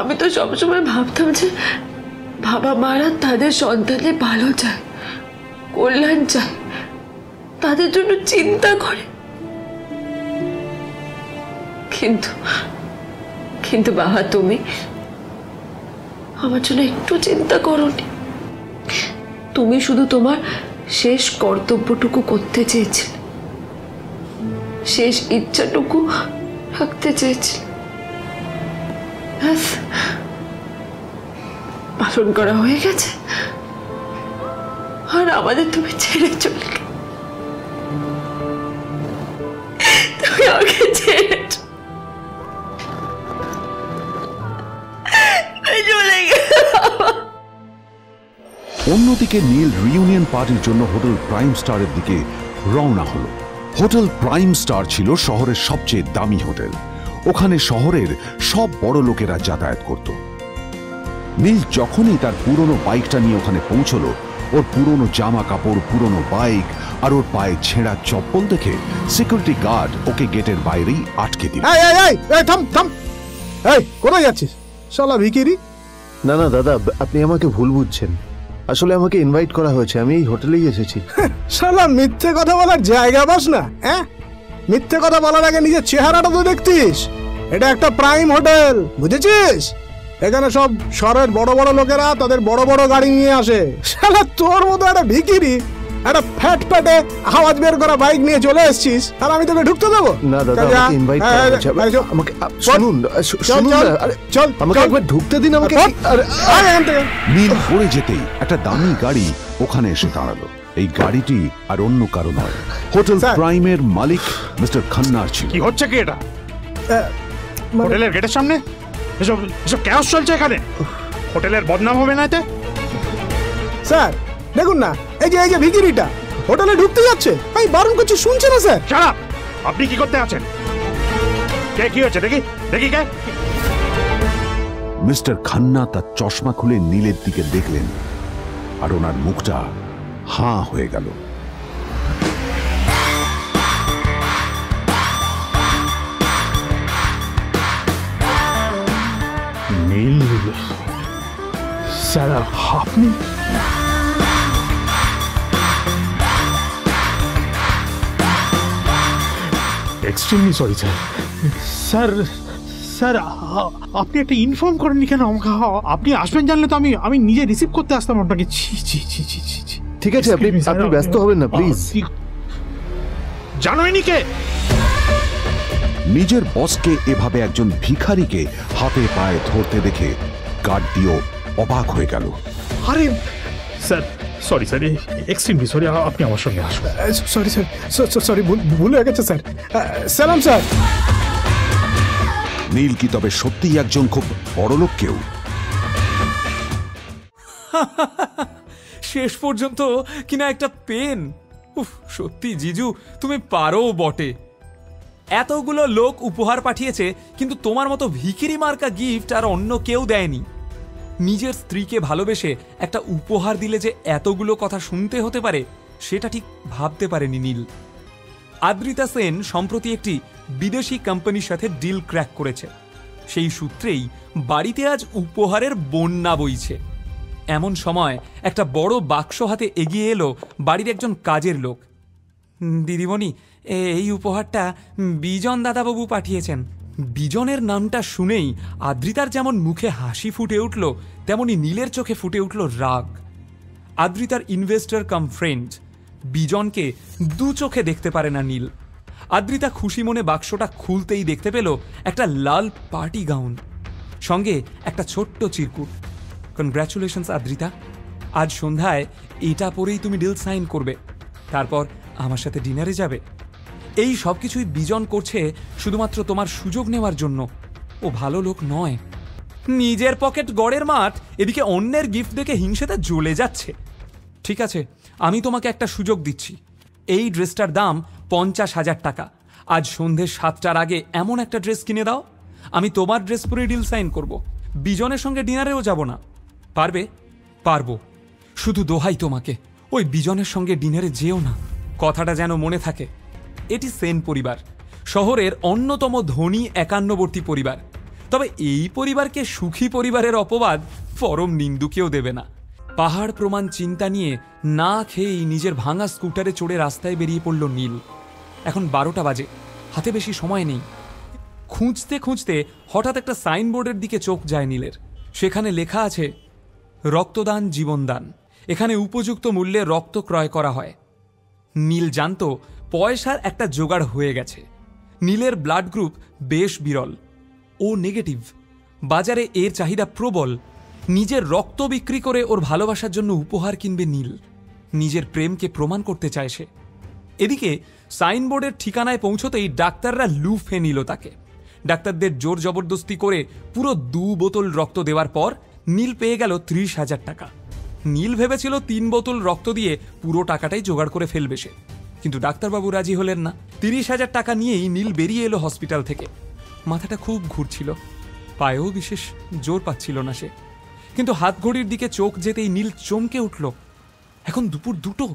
Speaker 2: আমি তো সবসময় ভাবতাম যে বাবা মারা তাদের সন্তানের ভালো চায়, কল্যাণ চায়,
Speaker 7: তাদের জন্য চিন্তা করে, কিন্তু কিন্তু বাবা তুমি আমার জন্য একটু চিন্তা করোনি। তুমি শুধু তোমার শেষ কর্তব্যটুকু করতে চেয়েছিলে, শেষ ইচ্ছাটুকু রাখতে চেয়েছিলে, পালন করা হয়ে গেছে, আর আমাদের তুমি ছেড়ে চলে গেলে। তুমি আমাকে ছেড়ে চলে গেলে।
Speaker 1: অন্যদিকে নীল রিইউনিয়ন পার্টির জন্য হোটেল প্রাইম স্টারের দিকে রওনা হলো। হোটেল প্রাইম স্টার ছিল শহরের সবচেয়ে দামি হোটেল। ওখানে শহরের সব বড় লোকেরা যাতায়াত করত। নীল যখনই তার পুরনো বাইকটা নিয়ে ওখানে পৌঁছলো, ওর পুরনো জামা কাপড়, পুরনো বাইক আর ওর পায়ে ছেঁড়া চপ্পল দেখে সিকিউরিটি গার্ড ওকে গেটের বাইরেই আটকে দিল।
Speaker 3: কোথায় যাচ্ছিস শালা ভিখিরি? না না দাদা, আপনি আমাকে ভুল বুঝছেন। আসলে আমাকে ইনভাইট করা হয়েছে, আমি এই হোটেলেই এসেছি।
Speaker 11: শালা মিথ্যে কথা বলার জায়গা পাস না? হ্যাঁ, মিথ্যে কথা বলার আগে নিজের চেহারাটা তো দেখতিস। এটা একটা প্রাইম হোটেল, বুঝেছিস? এখানে সব শহরের বড় বড় লোকেরা তাদের বড় বড় গাড়ি নিয়ে আসে। শালা তোর মতো একটা ভিখিরি একটা ফ্যাট প্যাটে আওয়াজ বের করা বাইক নিয়ে চলে এসেছিস, আর আমি তোকে ঢুকতে দেবো
Speaker 3: না? দাদা আমাকে ইনভাইট করা হয়েছে, আমাকে শুনুন শুনুন, চল আমাকে একবার ঢুকতে দিন আমাকে।
Speaker 1: নীল পড়ে যেতেই একটা দামি গাড়ি ওখানে এসে দাঁড়ালো। এই গাড়িটি আর অন্য কারো নয়, হোটেল প্রাইমের মালিক মিস্টার খান্নার ছিল।
Speaker 12: কি হচ্ছে কি এটা? হোটেলের গেটের সামনে এসব এসব ক্যাশ চলছে এখানে। হোটেলের বদনাম হবে না এতে?
Speaker 11: স্যার দেখুন না, এই যে ভিখিরিটা হোটেলে ঢুকতে যাচ্ছে, আমি বারণ করছি, শুনছে না স্যার?
Speaker 12: Shut up! আপনি কি করতে আছেন? কে কি হচ্ছে দেখি দেখি কে?
Speaker 1: মিস্টার খান্না তার চশমা খুলে নীলের দিকে দেখলেন, আর ওনার মুখটা হাঁ হয়ে গেল।
Speaker 12: নীল স্যার, আপনি? Extremely sorry sir. Sir sir আপনি একটা ইনফর্ম করেননি কেন আমাকে? আপনি আসবেন জানলে তো আমি নিজে রিসিভ করতে আসতাম আপনাকে।
Speaker 3: ঠিক আছে, আপনি ব্যস্ত হবেন না প্লিজ।
Speaker 12: জানোইনি কে?
Speaker 1: নিজের বসকে এভাবে একজন ভিখারিকে হাতে পায়ে ধরতে দেখে গার্ডটিও অবাক হয়ে গেল।
Speaker 12: আরে sir, sorry sir, extremely sorry, আপনি আমার সঙ্গে আসুন।
Speaker 11: সরি স্যার, সরি, ভুল হয়ে গেছে স্যার। সালাম স্যার।
Speaker 1: নীল কি তবে সত্যিই একজন খুব বড় লোক কেউ?
Speaker 13: শেষ পর্যন্ত কিনা একটা পেন। উফ, সত্যি জিজু তুমি পারো বটে। এতগুলো লোক উপহার পাঠিয়েছে, কিন্তু তোমার মতো ভিখিরি মার্কা গিফট আর অন্য কেউ দেয়নি। নিজের স্ত্রীকে ভালোবেসে একটা উপহার দিলে যে এতগুলো কথা শুনতে হতে পারে, সেটা ঠিক ভাবতে পারেনি নীল। আদ্রিতা সেন সম্প্রতি একটি বিদেশি কোম্পানির সাথে ডিল ক্র্যাক করেছে। সেই সূত্রেই বাড়িতে আজ উপহারের বন্যা বইছে। এমন সময় একটা বড় বাক্স হাতে এগিয়ে এলো বাড়ির একজন কাজের লোক। দিদিমণি, এই উপহারটা বিজন দাদাবাবু পাঠিয়েছেন। বিজনের নামটা শুনেই আদ্রিতার যেমন মুখে হাসি ফুটে উঠল, তেমনি নীলের চোখে ফুটে উঠল রাগ। আদ্রিতার ইনভেস্টর কাম ফ্রেন্ড বিজনকে দু চোখে দেখতে পারে না নীল। আদ্রিতা খুশি মনে বাক্সটা খুলতেই দেখতে পেল একটা লাল পার্টি গাউন, সঙ্গে একটা ছোট্ট চিরকুট। কনগ্র্যাচুলেশনস আদ্রিতা, আজ সন্ধ্যায় এটা পরেই তুমি ডিল সাইন করবে, তারপর আমার সাথে ডিনারে যাবে। এই সব কিছুই বিজন করছে শুধুমাত্র তোমার সুযোগ নেওয়ার জন্য। ও ভালো লোক নয়। নিজের পকেট গড়ের মাঠ, এদিকে অন্যের গিফট দেখে হিংসেতে জ্বলে যাচ্ছে। ঠিক আছে, আমি তোমাকে একটা সুযোগ দিচ্ছি। এই ড্রেসটার দাম 50,000 টাকা। আজ সন্ধ্যে 7টার আগে এমন একটা ড্রেস কিনে দাও, আমি তোমার ড্রেস পরে ডিল সাইন করব। বিজনের সঙ্গে ডিনারেও যাব না। পারবে? পারবো। শুধু দোহাই তোমাকে, ওই বিজনের সঙ্গে ডিনারে যেও না। কথাটা যেন মনে থাকে। এটি সেন পরিবার, শহরের অন্যতম ধনী একান্নবর্তী পরিবার। তবে এই পরিবারকে সুখী পরিবারের অপবাদ পরম নিন্দুকেও দেবে না। পাহাড় প্রমাণ চিন্তা নিয়ে না খেয়েই নিজের ভাঙা স্কুটারে চড়ে রাস্তায় বেরিয়ে পড়ল নীল। এখন 12টা বাজে, হাতে বেশি সময় নেই। খুঁজতে খুঁজতে হঠাৎ একটা সাইনবোর্ডের দিকে চোখ যায় নীলের। সেখানে লেখা আছে রক্তদান জীবনদান। এখানে উপযুক্ত মূল্যে রক্ত ক্রয় করা হয়। নীল জানত পয়সার একটা জোগাড় হয়ে গেছে। নীলের ব্লাড গ্রুপ বেশ বিরল, ও নেগেটিভ। বাজারে এর চাহিদা প্রবল। নিজের রক্ত বিক্রি করে ওর ভালোবাসার জন্য উপহার কিনবে নীল। নিজের প্রেমকে প্রমাণ করতে চায় সে। এদিকে সাইনবোর্ডের ঠিকানায় পৌঁছতেই ডাক্তাররা লুফে নিল তাকে। ডাক্তারদের জোর জবরদস্তি করে পুরো 2 বোতল রক্ত দেওয়ার পর নীল পেয়ে গেল 30,000 টাকা। নীল ভেবেছিল 3 বোতল রক্ত দিয়ে পুরো টাকাটাই জোগাড় করে ফেলবে সে, কিন্তু ডাক্তারবাবু রাজি হলেন না। 30,000 টাকা নিয়েই নীল বেরিয়ে এলো হসপিটাল থেকে। মাথাটা খুব ঘুরছিল, পায়েও বিশেষ জোর পাচ্ছিল না সে। কিন্তু হাত ঘড়ির দিকে চোখ যেতেই নীল চমকে উঠল। এখন দুপুর 2টো,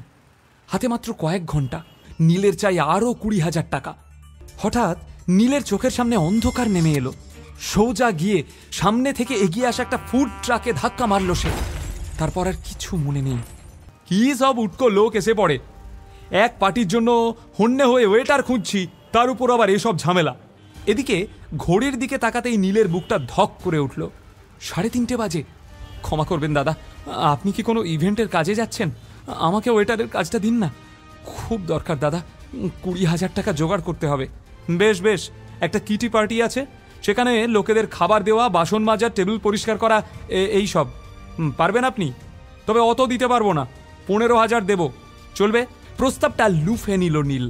Speaker 13: হাতে মাত্র কয়েক ঘন্টা। নীলের চাই আরও 20,000 টাকা। হঠাৎ নীলের চোখের সামনে অন্ধকার নেমে এলো। সোজা গিয়ে সামনে থেকে এগিয়ে আসা একটা ফুড ট্রাকে ধাক্কা মারল সে। তারপর আর কিছু মনে নেই। কি সব উটকো লোক এসে পড়ে। এক পার্টির জন্য হন্যে হয়ে ওয়েটার খুঁজছি, তার উপর আবার এসব ঝামেলা। এদিকে ঘড়ির দিকে তাকাতেই নীলের বুকটা ধক করে উঠল। 3:30 বাজে। ক্ষমা করবেন দাদা, আপনি কি কোনো ইভেন্টের কাজে যাচ্ছেন? আমাকে ওয়েটারের কাজটা দিন না, খুব দরকার দাদা। 20,000 টাকা জোগাড় করতে হবে। বেশ বেশ, একটা কিটি পার্টি আছে, সেখানে লোকেদের খাবার দেওয়া, বাসন মাজা, টেবিল পরিষ্কার করা, এই সব পারবেন আপনি? তবে অত দিতে পারবো না, 15,000 দেব, চলবে? প্রস্তাবটা লুফে নিল নীল।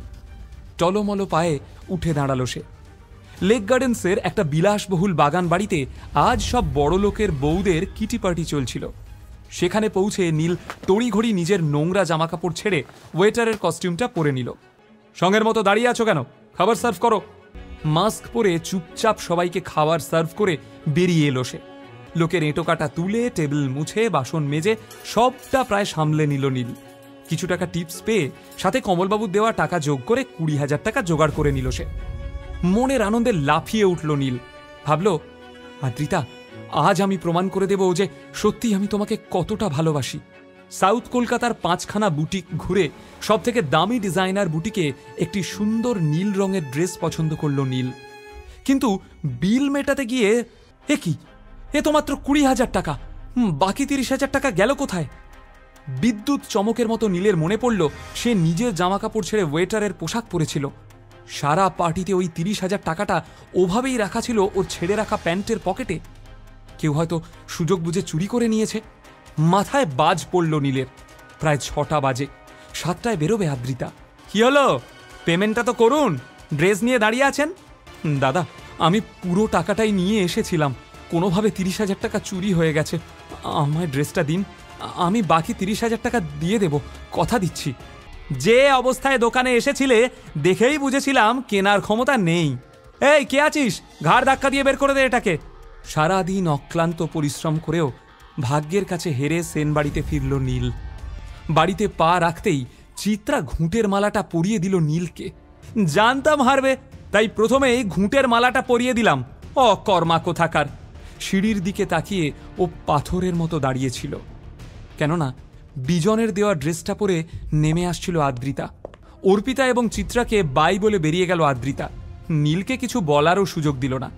Speaker 13: টলমলো পায়ে উঠে দাঁড়ালো সে। লেক গার্ডেন্সের একটা বিলাসবহুল বাগান বাড়িতে আজ সব বড় লোকের বউদের কিটি পার্টি চলছিল। সেখানে পৌঁছে নীল তড়িঘড়ি নিজের নোংরা জামাকাপড় ছেড়ে ওয়েটারের কস্টিউমটা পরে নিল। সঙ্গের মতো দাঁড়িয়ে আছো কেন? খাবার সার্ভ করো। মাস্ক পরে চুপচাপ সবাইকে খাবার সার্ভ করে বেরিয়ে এলো সে। লোকের এঁটো কাটা তুলে, টেবিল মুছে, বাসন মেজে সবটা প্রায় সামলে নিল নীল। কিছু টাকা টিপস পেয়ে সাথে কমলবাবুর দেওয়া টাকা যোগ করে 20,000 টাকা জোগাড় করে নিল সে। মনের আনন্দে লাফিয়ে উঠল নীল। ভাবল, আদ্রিতা, আজ আমি প্রমাণ করে দেব যে সত্যি আমি তোমাকে কতটা ভালোবাসি। সাউথ কলকাতার 5খানা বুটিক ঘুরে সব থেকে দামি ডিজাইনার বুটিকে একটি সুন্দর নীল রঙের ড্রেস পছন্দ করল নীল। কিন্তু বিল মেটাতে গিয়ে কি, এ তো মাত্র 20,000 টাকা। বাকি 30,000 টাকা গেল কোথায়? বিদ্যুৎ চমকের মতো নীলের মনে পড়ল সে নিজের জামাকাপড় ছেড়ে ওয়েটারের পোশাক পরেছিল। সারা পার্টিতে ওই 30,000 টাকাটা ওভাবেই রাখা ছিল ওর ছেড়ে রাখা প্যান্টের পকেটে। কেউ হয়তো সুযোগ বুঝে চুরি করে নিয়েছে। মাথায় বাজ পড়ল নীলের। প্রায় 6টা বাজে। 7টায় বেরোবে আদ্রিতা। কি হলো, পেমেন্টটা তো করুন, ড্রেস নিয়ে দাঁড়িয়ে আছেন? দাদা, আমি পুরো টাকাটাই নিয়ে এসেছিলাম, কোনোভাবে 30,000 টাকা চুরি হয়ে গেছে। আমায় ড্রেসটা দিন, আমি বাকি 30,000 টাকা দিয়ে দেব, কথা দিচ্ছি। যে অবস্থায় দোকানে এসেছিলে দেখেই বুঝেছিলাম কেনার ক্ষমতা নেই। এই, কে আছিস? ঘাড় ধাক্কা দিয়ে বের করে দে এটাকে। সারাদিন অক্লান্ত পরিশ্রম করেও ভাগ্যের কাছে হেরে সেন বাড়িতে ফিরল নীল। বাড়িতে পা রাখতেই চিত্রা ঘুঁটের মালাটা পরিয়ে দিল নীলকে। জানতাম হারবে, তাই প্রথমেই ঘুঁটের মালাটা পরিয়ে দিলাম। অকর্মা কোথাকার। সিঁড়ির দিকে তাকিয়ে ও পাথরের মতো দাঁড়িয়েছিল। কেননা বিজনের দেওয়া ড্রেসটা পরে নেমে আসছিল আদ্রিতা। অর্পিতা এবং চিত্রাকে বাই বলে বেরিয়ে গেল আদ্রিতা। নীলকে কিছু বলারও সুযোগ দিল না,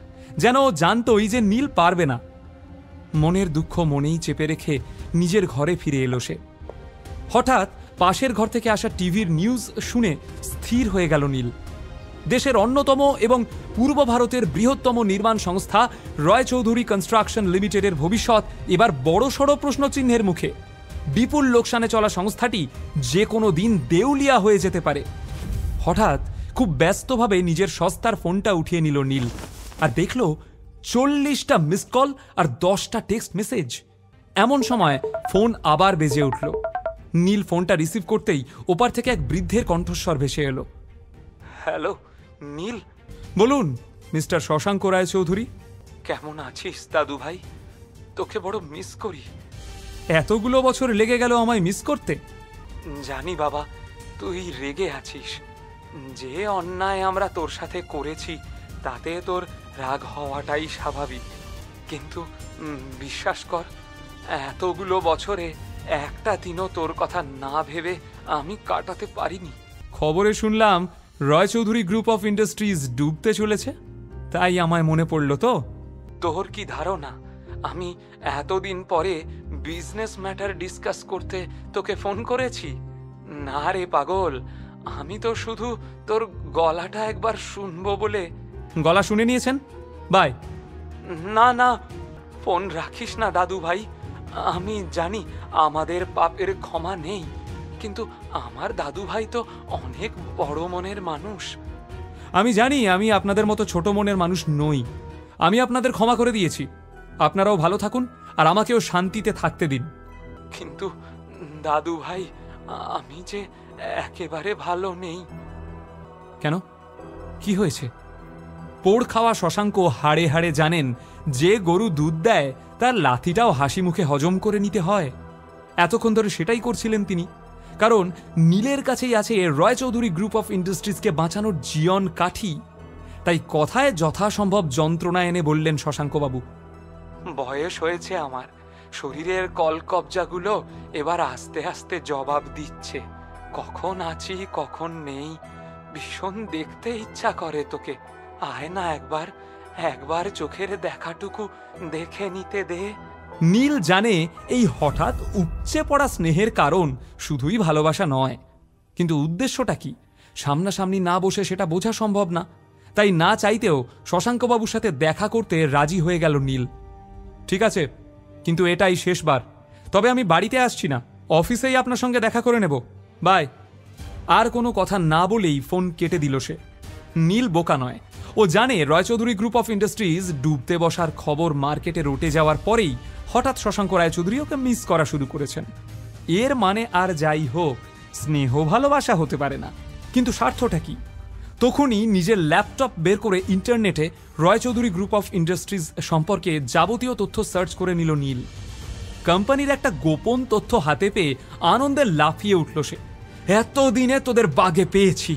Speaker 13: যেন জানতই যে নীল পারবে না। মনের দুঃখ মনেই চেপে রেখে নিজের ঘরে ফিরে এলো সে। হঠাৎ পাশের ঘর থেকে আসা টিভির নিউজ শুনে স্থির হয়ে গেল নীল। দেশের অন্যতম এবং পূর্ব ভারতের বৃহত্তম নির্মাণ সংস্থা রয় চৌধুরী কনস্ট্রাকশন লিমিটেডের ভবিষ্যৎ এবার বড়সড় প্রশ্নচিহ্নের মুখে। বিপুল লোকসানে চলা সংস্থাটি যে কোনো দিন দেউলিয়া হয়ে যেতে পারে। হঠাৎ খুব ব্যস্তভাবে নিজের সস্তার ফোনটা উঠিয়ে নিল নীল আর দেখল 40টা মিস কল আর 10টা টেক্সট মেসেজ। এমন সময় ফোন আবার বেজে উঠল। নীল ফোনটা রিসিভ করতেই ওপার থেকে এক বৃদ্ধের কণ্ঠস্বর ভেসে এলো। হ্যালো নীল, বলুন। মিস্টার শশাঙ্ক রায় চৌধুরী। কেমন আছিস দাদু ভাই? তোকে বড় মিস করি। এতগুলো বছর লেগে গেল আমায় মিস করতে? জানি বাবা, তুই রেগে আছিস। যে অন্যায় আমরা তোর সাথে করেছি তাতে তোর রাগ হওয়াটাই স্বাভাবিক, কিন্তু বিশ্বাস কর, এতগুলো বছরে একটা দিনও তোর কথা না ভেবে আমি কাটাতে পারিনি। খবরে শুনলাম রয় চৌধুরী গ্রুপ অফ ইন্ডাস্ট্রিজ ডুবতে চলেছে, তাই আমায় মনে পড়ল। তো তোর কি ধারণা আমি এতদিন পরে বিজনেস ম্যাটার ডিসকাস করতে তোকে ফোন করেছি? না রে পাগল, আমি তো শুধু তোর গলাটা একবার শুনবো বলে। গলা শুনে নিয়েছেন? বাই। না না, ফোন রাখিস না দাদু ভাই। আমি জানি আমাদের পাপের ক্ষমা নেই, কিন্তু আমার দাদু ভাই তো অনেক বড় মনের মানুষ। আমি জানি আমি আপনাদের মতো ছোট মনের মানুষ নই। আমি আপনাদের ক্ষমা করে দিয়েছি। আপনারাও ভালো থাকুন আর আমাকেও শান্তিতে থাকতে দিন। কিন্তু দাদু ভাই, আমি যে একেবারে ভালো নেই। কেন, কি হয়েছে? পোড় খাওয়া শশাঙ্ক হাড়ে হাড়ে জানেন যে গরু দুধ দেয় তার লাথিটাও হাসি মুখে হজম করে নিতে হয়। এতক্ষণ ধরে সেটাই করছিলেন তিনি, কারণ নীলের কাছেই আছে রয় চৌধুরী গ্রুপ অফ ইন্ডাস্ট্রিজকে বাঁচানোর জীবন কাঠি। তাই কথায় যথাসম্ভব যন্ত্রণা এনে বললেন শশাঙ্কবাবু, বয়স হয়েছে আমার, শরীরের কলকবজাগুলো এবার আস্তে আস্তে জবাব দিচ্ছে। কখন আছি কখন নেই ভীষণ দেখতে ইচ্ছা করে তোকে। আয় না একবার চোখের দেখাটুকু দেখে নিতে দে। নীল জানে এই হঠাৎ উপচে পড়া স্নেহের কারণ শুধুই ভালোবাসা নয়, কিন্তু উদ্দেশ্যটা কি সামনাসামনি না বসে সেটা বোঝা সম্ভব না। তাই না চাইতেও শশাঙ্কবাবুর সাথে দেখা করতে রাজি হয়ে গেল নীল। ঠিক আছে, কিন্তু এটাই শেষবার। তবে আমি বাড়িতে আসছি না, অফিসেই আপনার সঙ্গে দেখা করে নেব। বাই। আর কোনো কথা না বলেই ফোন কেটে দিল সে। নীল বোকা নয়, ও জানে রয় চৌধুরী গ্রুপ অফ ইন্ডাস্ট্রিজ ডুবতে বসার খবর মার্কেটে রটে যাওয়ার পরেই হঠাৎ শশাঙ্ক রায়চৌধুরী ওকে মিস করা শুরু করেছেন। এর মানে আর যাই হোক, স্নেহ ভালোবাসা হতে পারে না, কিন্তু স্বার্থটা কি? তখনই নিজের ল্যাপটপ বের করে ইন্টারনেটে রয় চৌধুরী গ্রুপ অফ ইন্ডাস্ট্রিজ সম্পর্কে যাবতীয় তথ্য সার্চ করে নিল নীল। কোম্পানির একটা গোপন তথ্য হাতে পেয়ে আনন্দে লাফিয়ে উঠল সে। এতদিনে তোদের বাগে পেয়েছি,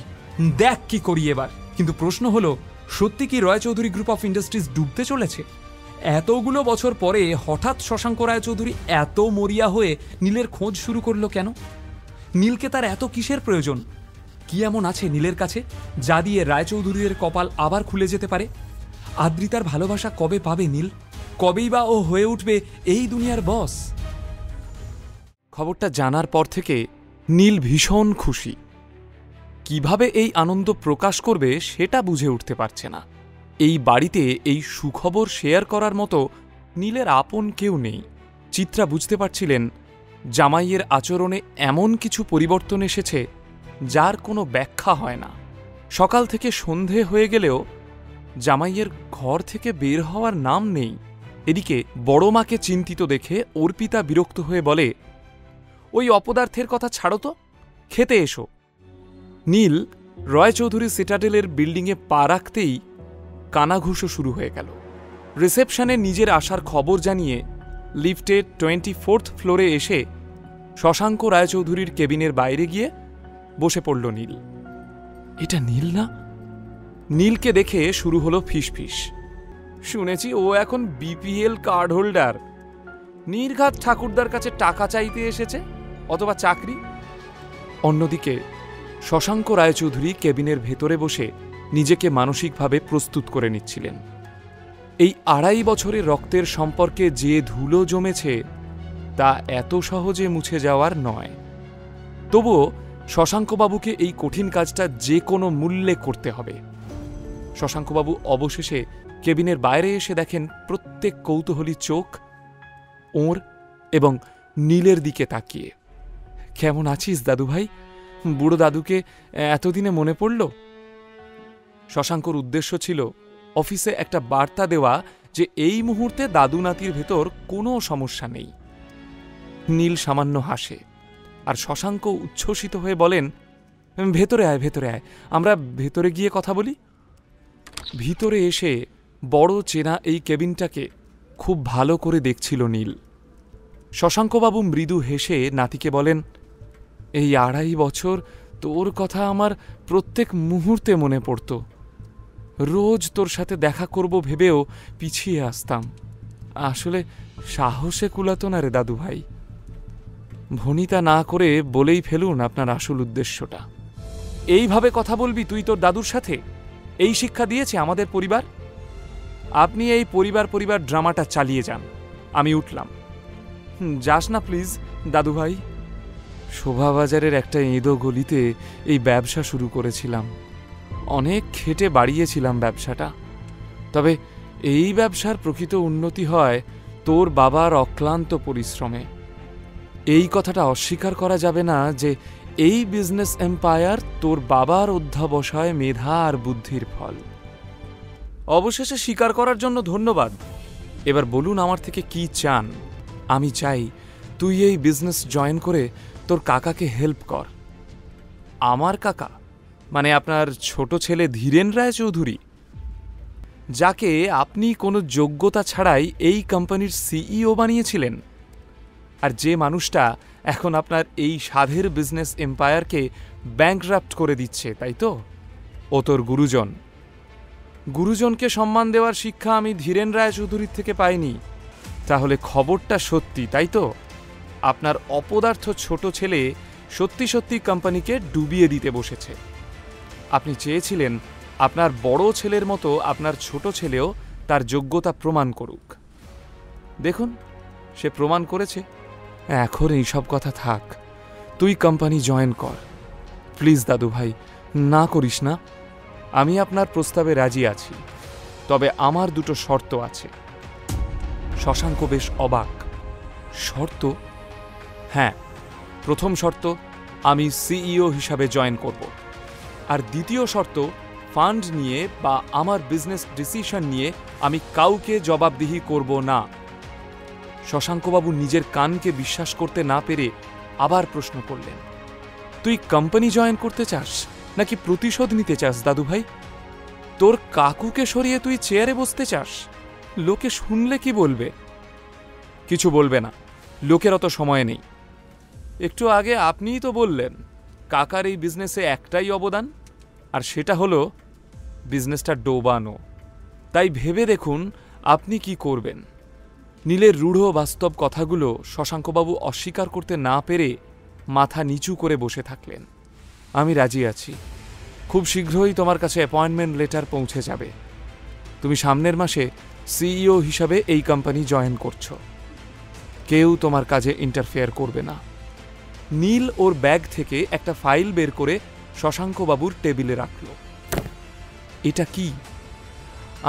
Speaker 13: দেখ কি করি এবার। কিন্তু প্রশ্ন হলো, সত্যি কি রয় চৌধুরী গ্রুপ অফ ইন্ডাস্ট্রিজ ডুবতে চলেছে? এতগুলো বছর পরে হঠাৎ শশাঙ্ক রায়চৌধুরী এত মরিয়া হয়ে নীলের খোঁজ শুরু করলো কেন? নীলকে তার এত কিসের প্রয়োজন? কি এমন আছে নীলের কাছে যা দিয়ে রায়চৌধুরীর কপাল আবার খুলে যেতে পারে? আদ্রিতার ভালোবাসা কবে পাবে নীল? কবেই বা ও হয়ে উঠবে এই দুনিয়ার বস? খবরটা জানার পর থেকে নীল ভীষণ খুশি। কিভাবে এই আনন্দ প্রকাশ করবে সেটা বুঝে উঠতে পারছে না। এই বাড়িতে এই সুখবর শেয়ার করার মতো নীলের আপন কেউ নেই। চিত্রা বুঝতে পারছিলেন জামাইয়ের আচরণে এমন কিছু পরিবর্তন এসেছে যার কোনো ব্যাখ্যা হয় না। সকাল থেকে সন্ধে হয়ে গেলেও জামাইয়ের ঘর থেকে বের হওয়ার নাম নেই। এদিকে বড় মাকে চিন্তিত দেখে অর্পিতা বিরক্ত হয়ে বলে, ওই অপদার্থের কথা ছাড়ো তো, খেতে এসো। নীল রয় চৌধুরী সিটাডেলের বিল্ডিংয়ে পা রাখতেই কানাঘুষো শুরু হয়ে গেল। রিসেপশনে নিজের আসার খবর জানিয়ে লিফটে 24th ফ্লোরে এসে শশাঙ্ক রায়চৌধুরীর কেবিনের বাইরে গিয়ে বসে পড়ল নীল। এটা নীল না? নীলকে দেখে শুরু হলো ফিসফিস। শুনেছি ও এখন বিপিএল কার্ড হোল্ডার। নির্ঘাত ঠাকুরদার কাছে টাকা চাইতে এসেছে, অথবা চাকরি। অন্যদিকে শশাঙ্ক রায়চৌধুরী কেবিনের ভেতরে বসে নিজেকে মানসিকভাবে প্রস্তুত করে নিচ্ছিলেন। এই 2.5 বছরের রক্তের সম্পর্কে যে ধুলো জমেছে তা এত সহজে মুছে যাওয়ার নয়। তবুও শশাঙ্কবাবুকে এই কঠিন কাজটা যে কোনো মূল্যে করতে হবে। শশাঙ্কবাবু অবশেষে কেবিনের বাইরে এসে দেখেন প্রত্যেক কৌতূহলী চোখ ওর এবং নীলের দিকে তাকিয়ে। কেমন আছিস দাদু ভাই? বুড়ো দাদুকে এতদিনে মনে পড়ল? শশাঙ্কর উদ্দেশ্য ছিল অফিসে একটা বার্তা দেওয়া যে এই মুহূর্তে দাদু নাতির ভেতর কোনো সমস্যা নেই। নীল সামান্য হাসে, আর শশাঙ্ক উচ্ছ্বসিত হয়ে বলেন, ভেতরে আয়, ভেতরে আয়, আমরা ভেতরে গিয়ে কথা বলি। ভিতরে এসে বড় চেনা এই কেবিনটাকে খুব ভালো করে দেখছিল নীল। শশাঙ্কবাবু মৃদু হেসে নাতিকে বলেন, এই 2.5 বছর তোর কথা আমার প্রত্যেক মুহূর্তে মনে পড়ত। রোজ তোর সাথে দেখা করব ভেবেও পিছিয়ে আসতাম। আসলে সাহসে কুলাতো না রে দাদু ভাই। ভনিতা না করে বলেই ফেলুন আপনার আসল উদ্দেশ্যটা। এইভাবে কথা বলবি তুই তোর দাদুর সাথে? এই শিক্ষা দিয়েছে আমাদের পরিবার? আপনি এই পরিবার ড্রামাটা চালিয়ে যান। আমি উঠলাম। যাস না প্লিজ দাদু ভাই। শোভাবাজারের একটা এঁদো গলিতে এই ব্যবসা শুরু করেছিলাম। অনেক খেটে বাড়িয়েছিলাম ব্যবসাটা। তবে এই ব্যবসার প্রকৃত উন্নতি হয় তোর বাবার অক্লান্ত পরিশ্রমে। এই কথাটা অস্বীকার করা যাবে না যে এই বিজনেস এম্পায়ার তোর বাবার অধ্যাবসায়, মেধা আর বুদ্ধির ফল। অবশেষে স্বীকার করার জন্য ধন্যবাদ। এবার বলুন আমার থেকে কি চান? আমি চাই তুই এই বিজনেস জয়েন করে তোর কাকাকে হেল্প কর। আমার কাকা মানে আপনার ছোট ছেলে ধীরেন রায়চৌধুরী, যাকে আপনি কোনো যোগ্যতা ছাড়াই এই কোম্পানির সিইও বানিয়েছিলেন, আর যে মানুষটা এখন আপনার এই সাধের বিজনেস এম্পায়ারকে ব্যাংকরাপ্ট করে দিচ্ছে, তাই তো? ও তোর গুরুজন। গুরুজনকে সম্মান দেওয়ার শিক্ষা আমি ধীরেন রায়চৌধুরীর থেকে পাইনি। তাহলে খবরটা সত্যি, তাই তো? আপনার অপদার্থ ছোট ছেলে সত্যি সত্যি কোম্পানিকে ডুবিয়ে দিতে বসেছে। আপনি চেয়েছিলেন আপনার বড় ছেলের মতো আপনার ছোট ছেলেও তার যোগ্যতা প্রমাণ করুক। দেখুন, সে প্রমাণ করেছে। এখন এইসব কথা থাক, তুই কোম্পানি জয়েন কর। প্লিজ দাদু ভাই, না করিস না। আমি আপনার প্রস্তাবে রাজি আছি, তবে আমার দুটো শর্ত আছে। শশাঙ্ক বেশ অবাক। শর্ত? হ্যাঁ, প্রথম শর্ত, আমি সিইও হিসাবে জয়েন করব। আর দ্বিতীয় শর্ত, ফান্ড নিয়ে বা আমার বিজনেস ডিসিশন নিয়ে আমি কাউকে জবাবদিহি করব না। শশাঙ্কবাবু নিজের কানকে বিশ্বাস করতে না পেরে আবার প্রশ্ন করলেন, তুই কোম্পানি জয়েন করতে চাস নাকি প্রতিশোধ নিতে চাস দাদু ভাই? তোর কাকুকে সরিয়ে তুই চেয়ারে বসতে চাস? লোকে শুনলে কি বলবে? কিছু বলবে না, লোকের অত সময় নেই। একটু আগে আপনিই তো বললেন কাকার এই বিজনেসে একটাই অবদান, আর সেটা হলো বিজনেসটা ডোবানো। তাই ভেবে দেখুন আপনি কি করবেন। নীলের রূঢ় বাস্তব কথাগুলো শশাঙ্কবাবু অস্বীকার করতে না পেরে মাথা নিচু করে বসে থাকলেন। আমি রাজি আছি। খুব শীঘ্রই তোমার কাছে অ্যাপয়েন্টমেন্ট লেটার পৌঁছে যাবে। তুমি সামনের মাসে সিইও হিসাবে এই কোম্পানি জয়েন করছো। কেউ তোমার কাজে ইন্টারফেয়ার করবে না। নীল ওর ব্যাগ থেকে একটা ফাইল বের করে শশাঙ্কবাবুর টেবিলে রাখল। এটা কি?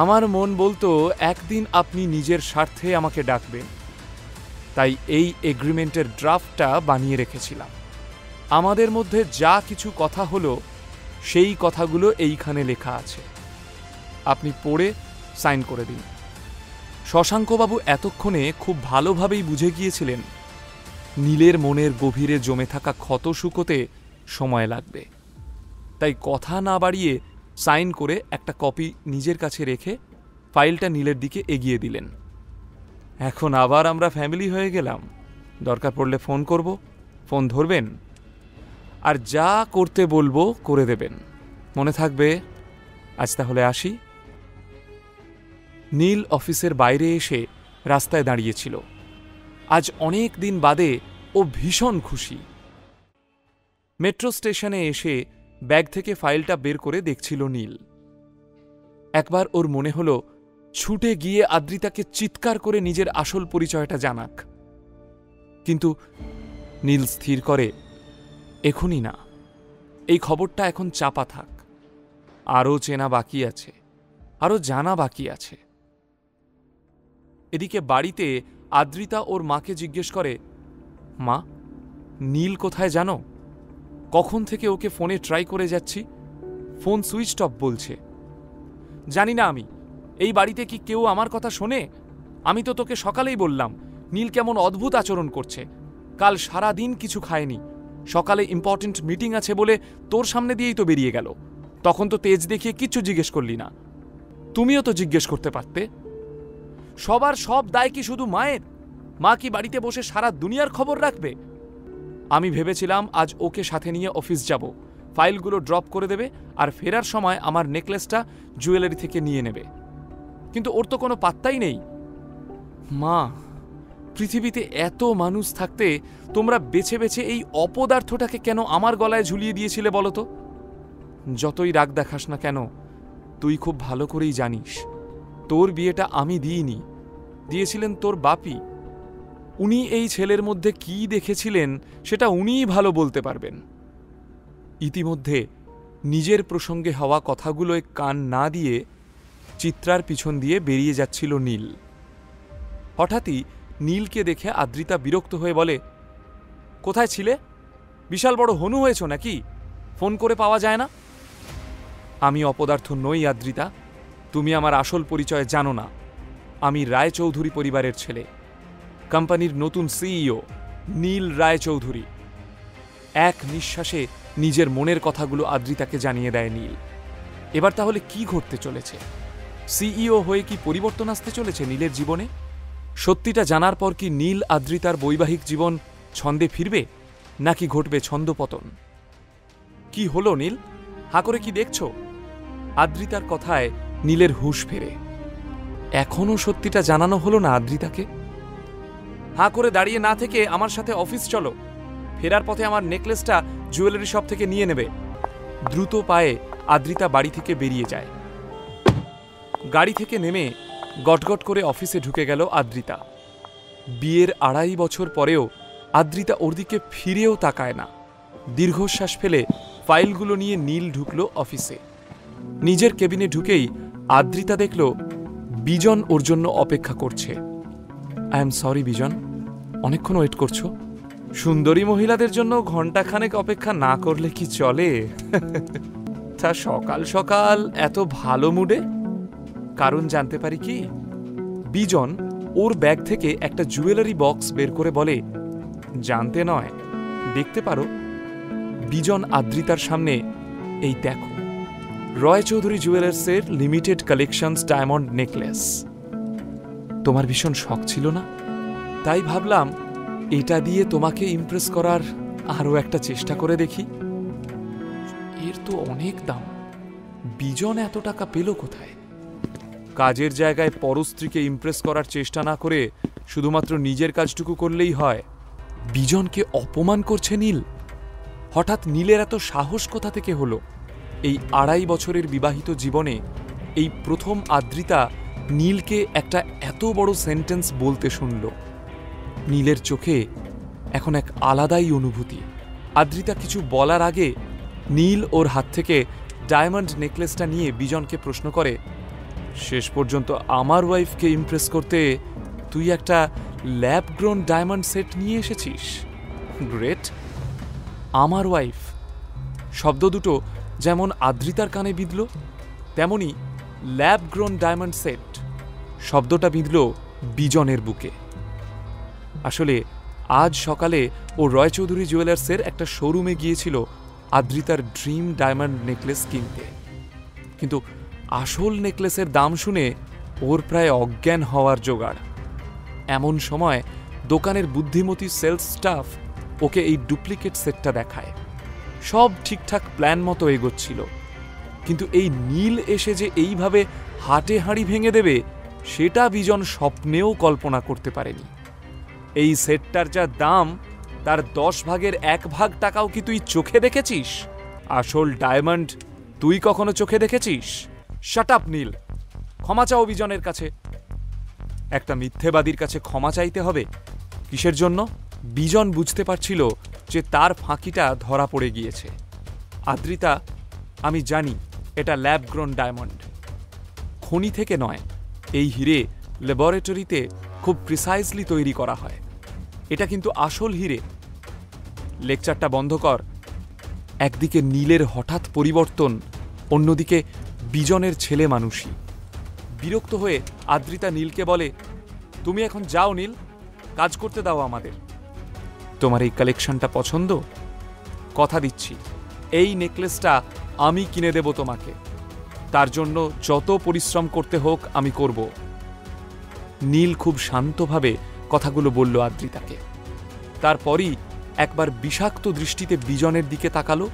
Speaker 13: আমার মন বলতো একদিন আপনি নিজের স্বার্থে আমাকে ডাকবেন, তাই এই এগ্রিমেন্টের ড্রাফটটা বানিয়ে রেখেছিলাম। আমাদের মধ্যে যা কিছু কথা হলো সেই কথাগুলো এইখানে লেখা আছে। আপনি পড়ে সাইন করে দিন। শশাঙ্কবাবু এতক্ষণে খুব ভালোভাবেই বুঝে গিয়েছিলেন নীলের মনের গভীরে জমে থাকা ক্ষত শুকোতে সময় লাগবে। তাই কথা না বাড়িয়ে সাইন করে একটা কপি নিজের কাছে রেখে ফাইলটা নীলের দিকে এগিয়ে দিলেন। এখন আবার আমরা ফ্যামিলি হয়ে গেলাম। দরকার পড়লে ফোন করব, ফোন ধরবেন, আর যা করতে বলবো করে দেবেন। মনে থাকবে? আজ তাহলে আসি। নীল অফিসের বাইরে এসে রাস্তায় দাঁড়িয়েছিল। আজ অনেক দিন বাদে ও ভীষণ খুশি। মেট্রো স্টেশনে এসে ব্যাগ থেকে ফাইলটা বের করে দেখছিল নীল। একবার ওর মনে হলো ছুটে গিয়ে আদ্রিতাকে চিৎকার করে নিজের আসল পরিচয়টা জানাক, কিন্তু নীল স্থির করে এখনই না, এই খবরটা এখন চাপা থাক। আরও চেনা বাকি আছে, আরও জানা বাকি আছে। এদিকে বাড়িতে আদ্রিতা ওর মাকে জিজ্ঞেস করে, মা, নীল কোথায় জানো? কখন থেকে ওকে ফোনে ট্রাই করে যাচ্ছি, ফোন সুইচ অফ বলছে। জানি না আমি, এই বাড়িতে কি কেউ আমার কথা শোনে? আমি তো তোকে সকালেই বললাম নীল কেমন অদ্ভুত আচরণ করছে। কাল সারা দিন কিছু খায়নি, সকালে ইম্পর্টেন্ট মিটিং আছে বলে তোর সামনে দিয়েই তো বেরিয়ে গেল। তখন তো তেজ দেখিয়ে কিচ্ছু জিজ্ঞেস করলি না। তুমিও তো জিজ্ঞেস করতে পারতে। সবার সব দায় কি শুধু মায়ের? মা কি বাড়িতে বসে সারা দুনিয়ার খবর রাখবে? আমি ভেবেছিলাম আজ ওকে সাথে নিয়ে অফিস যাব, ফাইলগুলো ড্রপ করে দেবে, আর ফেরার সময় আমার নেকলেসটা জুয়েলারি থেকে নিয়ে নেবে। কিন্তু ওর তো কোনো পাত্তাই নেই। মা, পৃথিবীতে এত মানুষ থাকতে তোমরা বেছে বেছে এই অপদার্থটাকে কেন আমার গলায় ঝুলিয়ে দিয়েছিলে বলো তো? যতই রাগ দেখাস না কেন, তুই খুব ভালো করেই জানিস তোর বিয়েটা আমি দিইনি, দিয়েছিলেন তোর বাপি। উনি এই ছেলের মধ্যে কি দেখেছিলেন সেটা উনিই ভালো বলতে পারবেন। ইতিমধ্যে নিজের প্রসঙ্গে হওয়া কথাগুলোয় কান না দিয়ে চিত্রার পিছন দিয়ে বেরিয়ে যাচ্ছিল নীল। হঠাৎই নীলকে দেখে আদ্রিতা বিরক্ত হয়ে বলে, কোথায় ছিলে? বিশাল বড় হনু হয়েছ নাকি? ফোন করে পাওয়া যায় না? আমি অপদার্থ নই আদ্রিতা, তুমি আমার আসল পরিচয় জানো না। আমি রায়চৌধুরী পরিবারের ছেলে, কোম্পানির নতুন সিইও নীল রায়চৌধুরী। এক নিঃশ্বাসে নিজের মনের কথাগুলো আদ্রিতাকে জানিয়ে দেয় নীল। এবার তাহলে কি ঘটতে চলেছে? সিইও হয়ে কি পরিবর্তন আসতে চলেছে নীলের জীবনে? সত্যিটা জানার পর কি নীল আদ্রিতার বৈবাহিক জীবন ছন্দে ফিরবে, নাকি ঘটবে ছন্দপতন? কি হলো নীল, হাঁ করে কি দেখছো? আদ্রিতার কথায় নীলের হুঁশ ফেরে। এখনো সত্যিটা জানানো হলো না আদ্রিতাকে? হাঁ করে দাঁড়িয়ে না থেকে আমার সাথে অফিস চলো, ফেরার পথে আমার নেকলেসটা জুয়েলারি শপ থেকে নিয়ে নেবে। দ্রুত পায়ে আদ্রিতা বাড়ি থেকে বেরিয়ে যায়। গাড়ি থেকে নেমে গটগট করে অফিসে ঢুকে গেল আদ্রিতা। বিয়ের 2.5 বছর পরেও আদ্রিতা ওর দিকে ফিরেও তাকায় না। দীর্ঘশ্বাস ফেলে ফাইলগুলো নিয়ে নীল ঢুকল অফিসে। নিজের কেবিনে ঢুকেই আদ্রিতা দেখল বিজন ওর জন্য অপেক্ষা করছে। আই এম সরি বিজন, অনেকক্ষণ ওয়েট করছো? সুন্দরী মহিলাদের জন্য ঘণ্টাখানেক অপেক্ষা না করলে কি চলে? তা সকাল সকাল এত ভালো মুডে? কারণ জানতে পারি কি? বিজন ওর ব্যাগ থেকে একটা জুয়েলারি বক্স বের করে বলে, জানতে নয়, দেখতে পারো। বিজন আদ্রিতার সামনে এই দেখো, Roychowdhury জুয়েলার্সের limited collections diamond necklace. তোমার ভীষণ শখ ছিল না? তাই ভাবলাম এটা দিয়ে তোমাকে ইমপ্রেস করার আরও একটা চেষ্টা করে দেখি। এর তো অনেক দাম। বিজন এত টাকা পেল কোথায়? কাজের জায়গায় পরস্ত্রীকে ইমপ্রেস করার চেষ্টা না করে শুধুমাত্র নিজের কাজটুকু করলেই হয়। বিজনকে অপমান করছে নীল। হঠাৎ নীলের এত সাহস কোথা থেকে হলো? এই 2.5 বছরের বিবাহিত জীবনে এই প্রথম আদ্রিতা নীলকে একটা এত বড় সেন্টেন্স বলতে শুনল। নীলের চোখে এখন এক আলাদাই অনুভূতি। আদ্রিতা কিছু বলার আগে নীল ওর হাত থেকে ডায়মন্ড নেকলেসটা নিয়ে বিজনকে প্রশ্ন করে, শেষ পর্যন্ত আমার ওয়াইফকে ইমপ্রেস করতে তুই একটা ল্যাব গ্রোন ডায়মন্ড সেট নিয়ে এসেছিস? গ্রেট। আমার ওয়াইফ শব্দ দুটো যেমন আদ্রিতার কানে বিঁধল, তেমনি ল্যাব গ্রোন ডায়মন্ড সেট শব্দটা বিঁধল বিজনের বুকে। আসলে আজ সকালে ও রয়চৌধুরী জুয়েলার্সের একটা শোরুমে গিয়েছিল আদ্রিতার ড্রিম ডায়মন্ড নেকলেস কিনতে, কিন্তু আসল নেকলেসের দাম শুনে ওর প্রায় অজ্ঞান হওয়ার জোগাড়। এমন সময় দোকানের বুদ্ধিমতী সেলস স্টাফ ওকে এই ডুপ্লিকেট সেটটা দেখায়। সব ঠিকঠাক প্ল্যান মতো এগোচ্ছিল, কিন্তু এই নীল এসে যে এইভাবে হাটে হাঁড়ি ভেঙে দেবে সেটা বিজন স্বপ্নেও কল্পনা করতে পারেনি। এই সেটটার যা দাম তার 10 ভাগের 1 ভাগ টাকাও কি তুই চোখে দেখেছিস? আসল ডায়মন্ড তুই কখনো চোখে দেখেছিস? শাট আপ নীল, ক্ষমা চাও বিজনের কাছে। একটা মিথ্যেবাদীর কাছে ক্ষমা চাইতে হবে কিসের জন্য? বিজন বুঝতে পারছিল যে তার ফাঁকিটা ধরা পড়ে গিয়েছে। আদ্রিতা, আমি জানি এটা ল্যাব গ্রোন ডায়মন্ড, খনি থেকে নয়। এই হিরে ল্যাবরেটরিতে খুব প্রিসাইজলি তৈরি করা হয়। এটা কিন্তু আসল হিরে। লেকচারটা বন্ধ কর। একদিকে নীলের হঠাৎ পরিবর্তন, অন্যদিকে বিজনের ছেলে মানুষই। বিরক্ত হয়ে আদ্রিতা নীলকে বলে, তুমি এখন যাও নীল, কাজ করতে দাও আমাদের। তোমার এই কালেকশনটা পছন্দ? কথা দিচ্ছি এই নেকলেসটা আমি কিনে দেব তোমাকে। তার জন্য যত পরিশ্রম করতে হোক আমি করব। নীল খুব শান্তভাবে কথাগুলো বলল আদ্রিতাকে। তারপরই একবার বিষাক্ত দৃষ্টিতে বিজনের দিকে তাকালো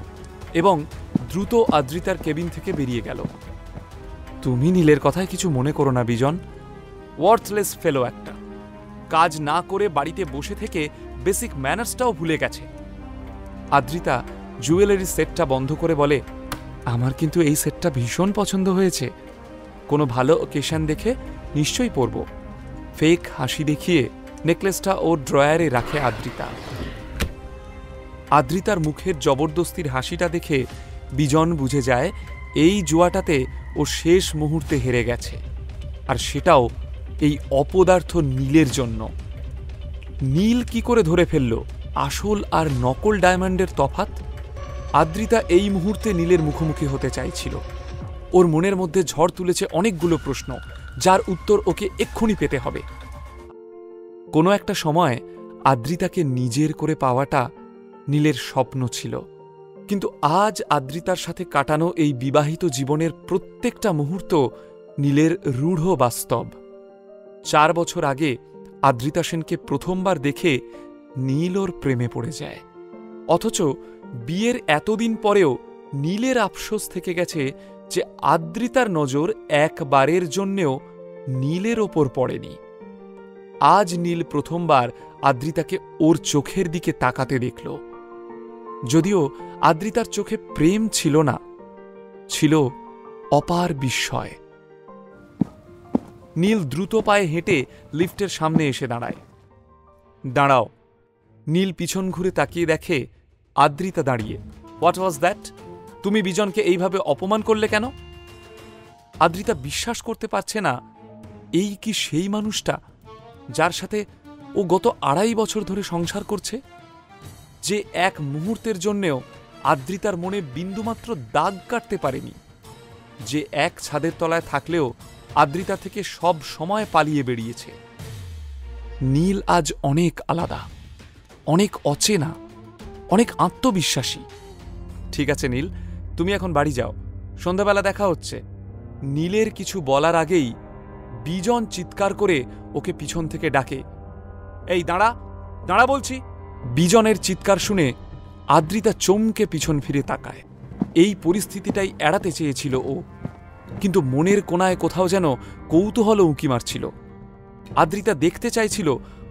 Speaker 13: এবং দ্রুত আদ্রিতার কেবিন থেকে বেরিয়ে গেল। তুমি নীলের কথায় কিছু মনে করো না বিজন, ওয়ার্থলেস ফেলো একটা। কাজ না করে বাড়িতে বসে থেকে বেসিক ম্যানার্সটাও ভুলে গেছে। আদ্রিতা জুয়েলারি সেটটা বন্ধ করে বলে, আমার কিন্তু এই সেটটা ভীষণ পছন্দ হয়েছে, কোনো ভালো ওকেশন দেখে নিশ্চয়ই পরব। ফেক হাসি দেখিয়ে নেকলেসটা ওর ড্রয়ারে রাখে আদ্রিতা। আদ্রিতার মুখের জবরদস্তির হাসিটা দেখে বিজন বুঝে যায় এই জুয়াটাতে ও শেষ মুহূর্তে হেরে গেছে, আর সেটাও এই অপদার্থ নীলের জন্য। নীল কি করে ধরে ফেলল আসল আর নকল ডায়মন্ডের তফাৎ? আদ্রিতা এই মুহূর্তে নীলের মুখোমুখি হতে চাইছিল। ওর মনের মধ্যে ঝড় তুলেছে অনেকগুলো প্রশ্ন, যার উত্তর ওকে এক্ষুনি পেতে হবে। কোনো একটা সময় আদ্রিতাকে নিজের করে পাওয়াটা নীলের স্বপ্ন ছিল, কিন্তু আজ আদ্রিতার সাথে কাটানো এই বিবাহিত জীবনের প্রত্যেকটা মুহূর্ত নীলের রূঢ় বাস্তব। 4 বছর আগে আদ্রিতা সেনকে প্রথমবার দেখে নীল ওর প্রেমে পড়ে যায়, অথচ বিয়ের এতদিন পরেও নীলের আফসোস থেকে গেছে যে আদ্রিতার নজর একবারের জন্যেও নীলের ওপর পড়েনি। আজ নীল প্রথমবার আদ্রিতাকে ওর চোখের দিকে তাকাতে দেখল। যদিও আদ্রিতার চোখে প্রেম ছিল না, ছিল অপার বিস্ময়। নীল দ্রুত পায়ে হেঁটে লিফটের সামনে এসে দাঁড়ায়। দাঁড়াও। নীল পিছন ঘুরে তাকিয়ে দেখে আদ্রিতা দাঁড়িয়ে। What was that? তুমি বিজনকে এইভাবে অপমান করলে কেন? আদ্রিতা বিশ্বাস করতে পারছে না এই কি সেই মানুষটা যার সাথে ও গত 2.5 বছর ধরে সংসার করছে, যে এক মুহূর্তের জন্যেও আদ্রিতার মনে বিন্দুমাত্র দাগ কাটতে পারেনি, যে এক ছাদের তলায় থাকলেও আদ্রিতা থেকে সব সময় পালিয়ে বেরিয়েছে। নীল আজ অনেক আলাদা, অনেক অচেনা, অনেক আত্মবিশ্বাসী। ঠিক আছে নীল, তুমি এখন বাড়ি যাও, সন্ধ্যাবেলা দেখা হচ্ছে। নীলের কিছু বলার আগেই বিজন চিৎকার করে ওকে পিছন থেকে ডাকে, এই দাঁড়া, দাঁড়া বলছি। বিজনের চিৎকার শুনে আদ্রিতা চমকে পিছন ফিরে তাকায়। এই পরিস্থিতিটাই এড়াতে চেয়েছিল ও, কিন্তু মনের কোনায় কোথাও যেন কৌতূহল উঁকি মারছিল। আদ্রিতা দেখতে চাইছিল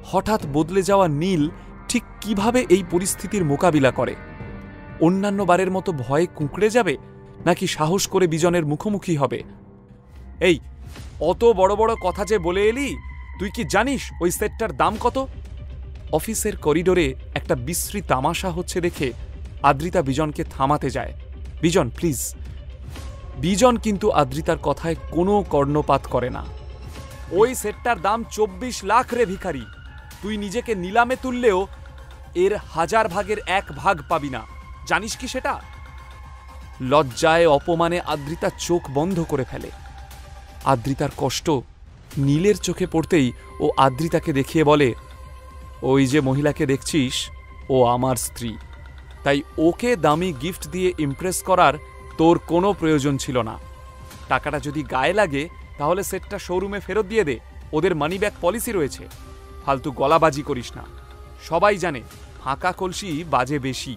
Speaker 13: হঠাৎ বদলে যাওয়া নীল ঠিক কিভাবে এই পরিস্থিতির মোকাবিলা করে। অন্যান্য বারের মতো ভয়ে কুঁকড়ে যাবে, নাকি সাহস করে বিজনের মুখোমুখি হবে? এই অত বড় বড় কথা যে বলে এলি, তুই কি জানিস ওই সেটটার দাম কত? অফিসের করিডোরে একটা বিশ্রী তামাশা হচ্ছে দেখে আদ্রিতা বিজনকে থামাতে যায়। বিজন প্লিজ। বিজন কিন্তু আদ্রিতার কথায় কোনো কর্ণপাত করে না। ওই সেটটার দাম 24 লাখ রে ভিখারি। তুই নিজেকে নিলামে তুললেও এর 1000 ভাগের 1 ভাগ পাবি না, জানিস কি সেটা? লজ্জায় অপমানে আদ্রিতা চোখ বন্ধ করে ফেলে। আদ্রিতার কষ্ট নীলের চোখে পড়তেই ও আদ্রিতাকে দেখিয়ে বলে, ওই যে মহিলাকে দেখছিস, ও আমার স্ত্রী, তাই ওকে দামি গিফট দিয়ে ইমপ্রেস করার তোর কোনো প্রয়োজন ছিল না। টাকাটা যদি গায়ে লাগে তাহলে সেটটা শোরুমে ফেরত দিয়ে দে, ওদের মানি ব্যাক পলিসি রয়েছে। ফালতু গলাবাজি করিস না, সবাই জানে হাঁকা কলসি বাজে বেশি।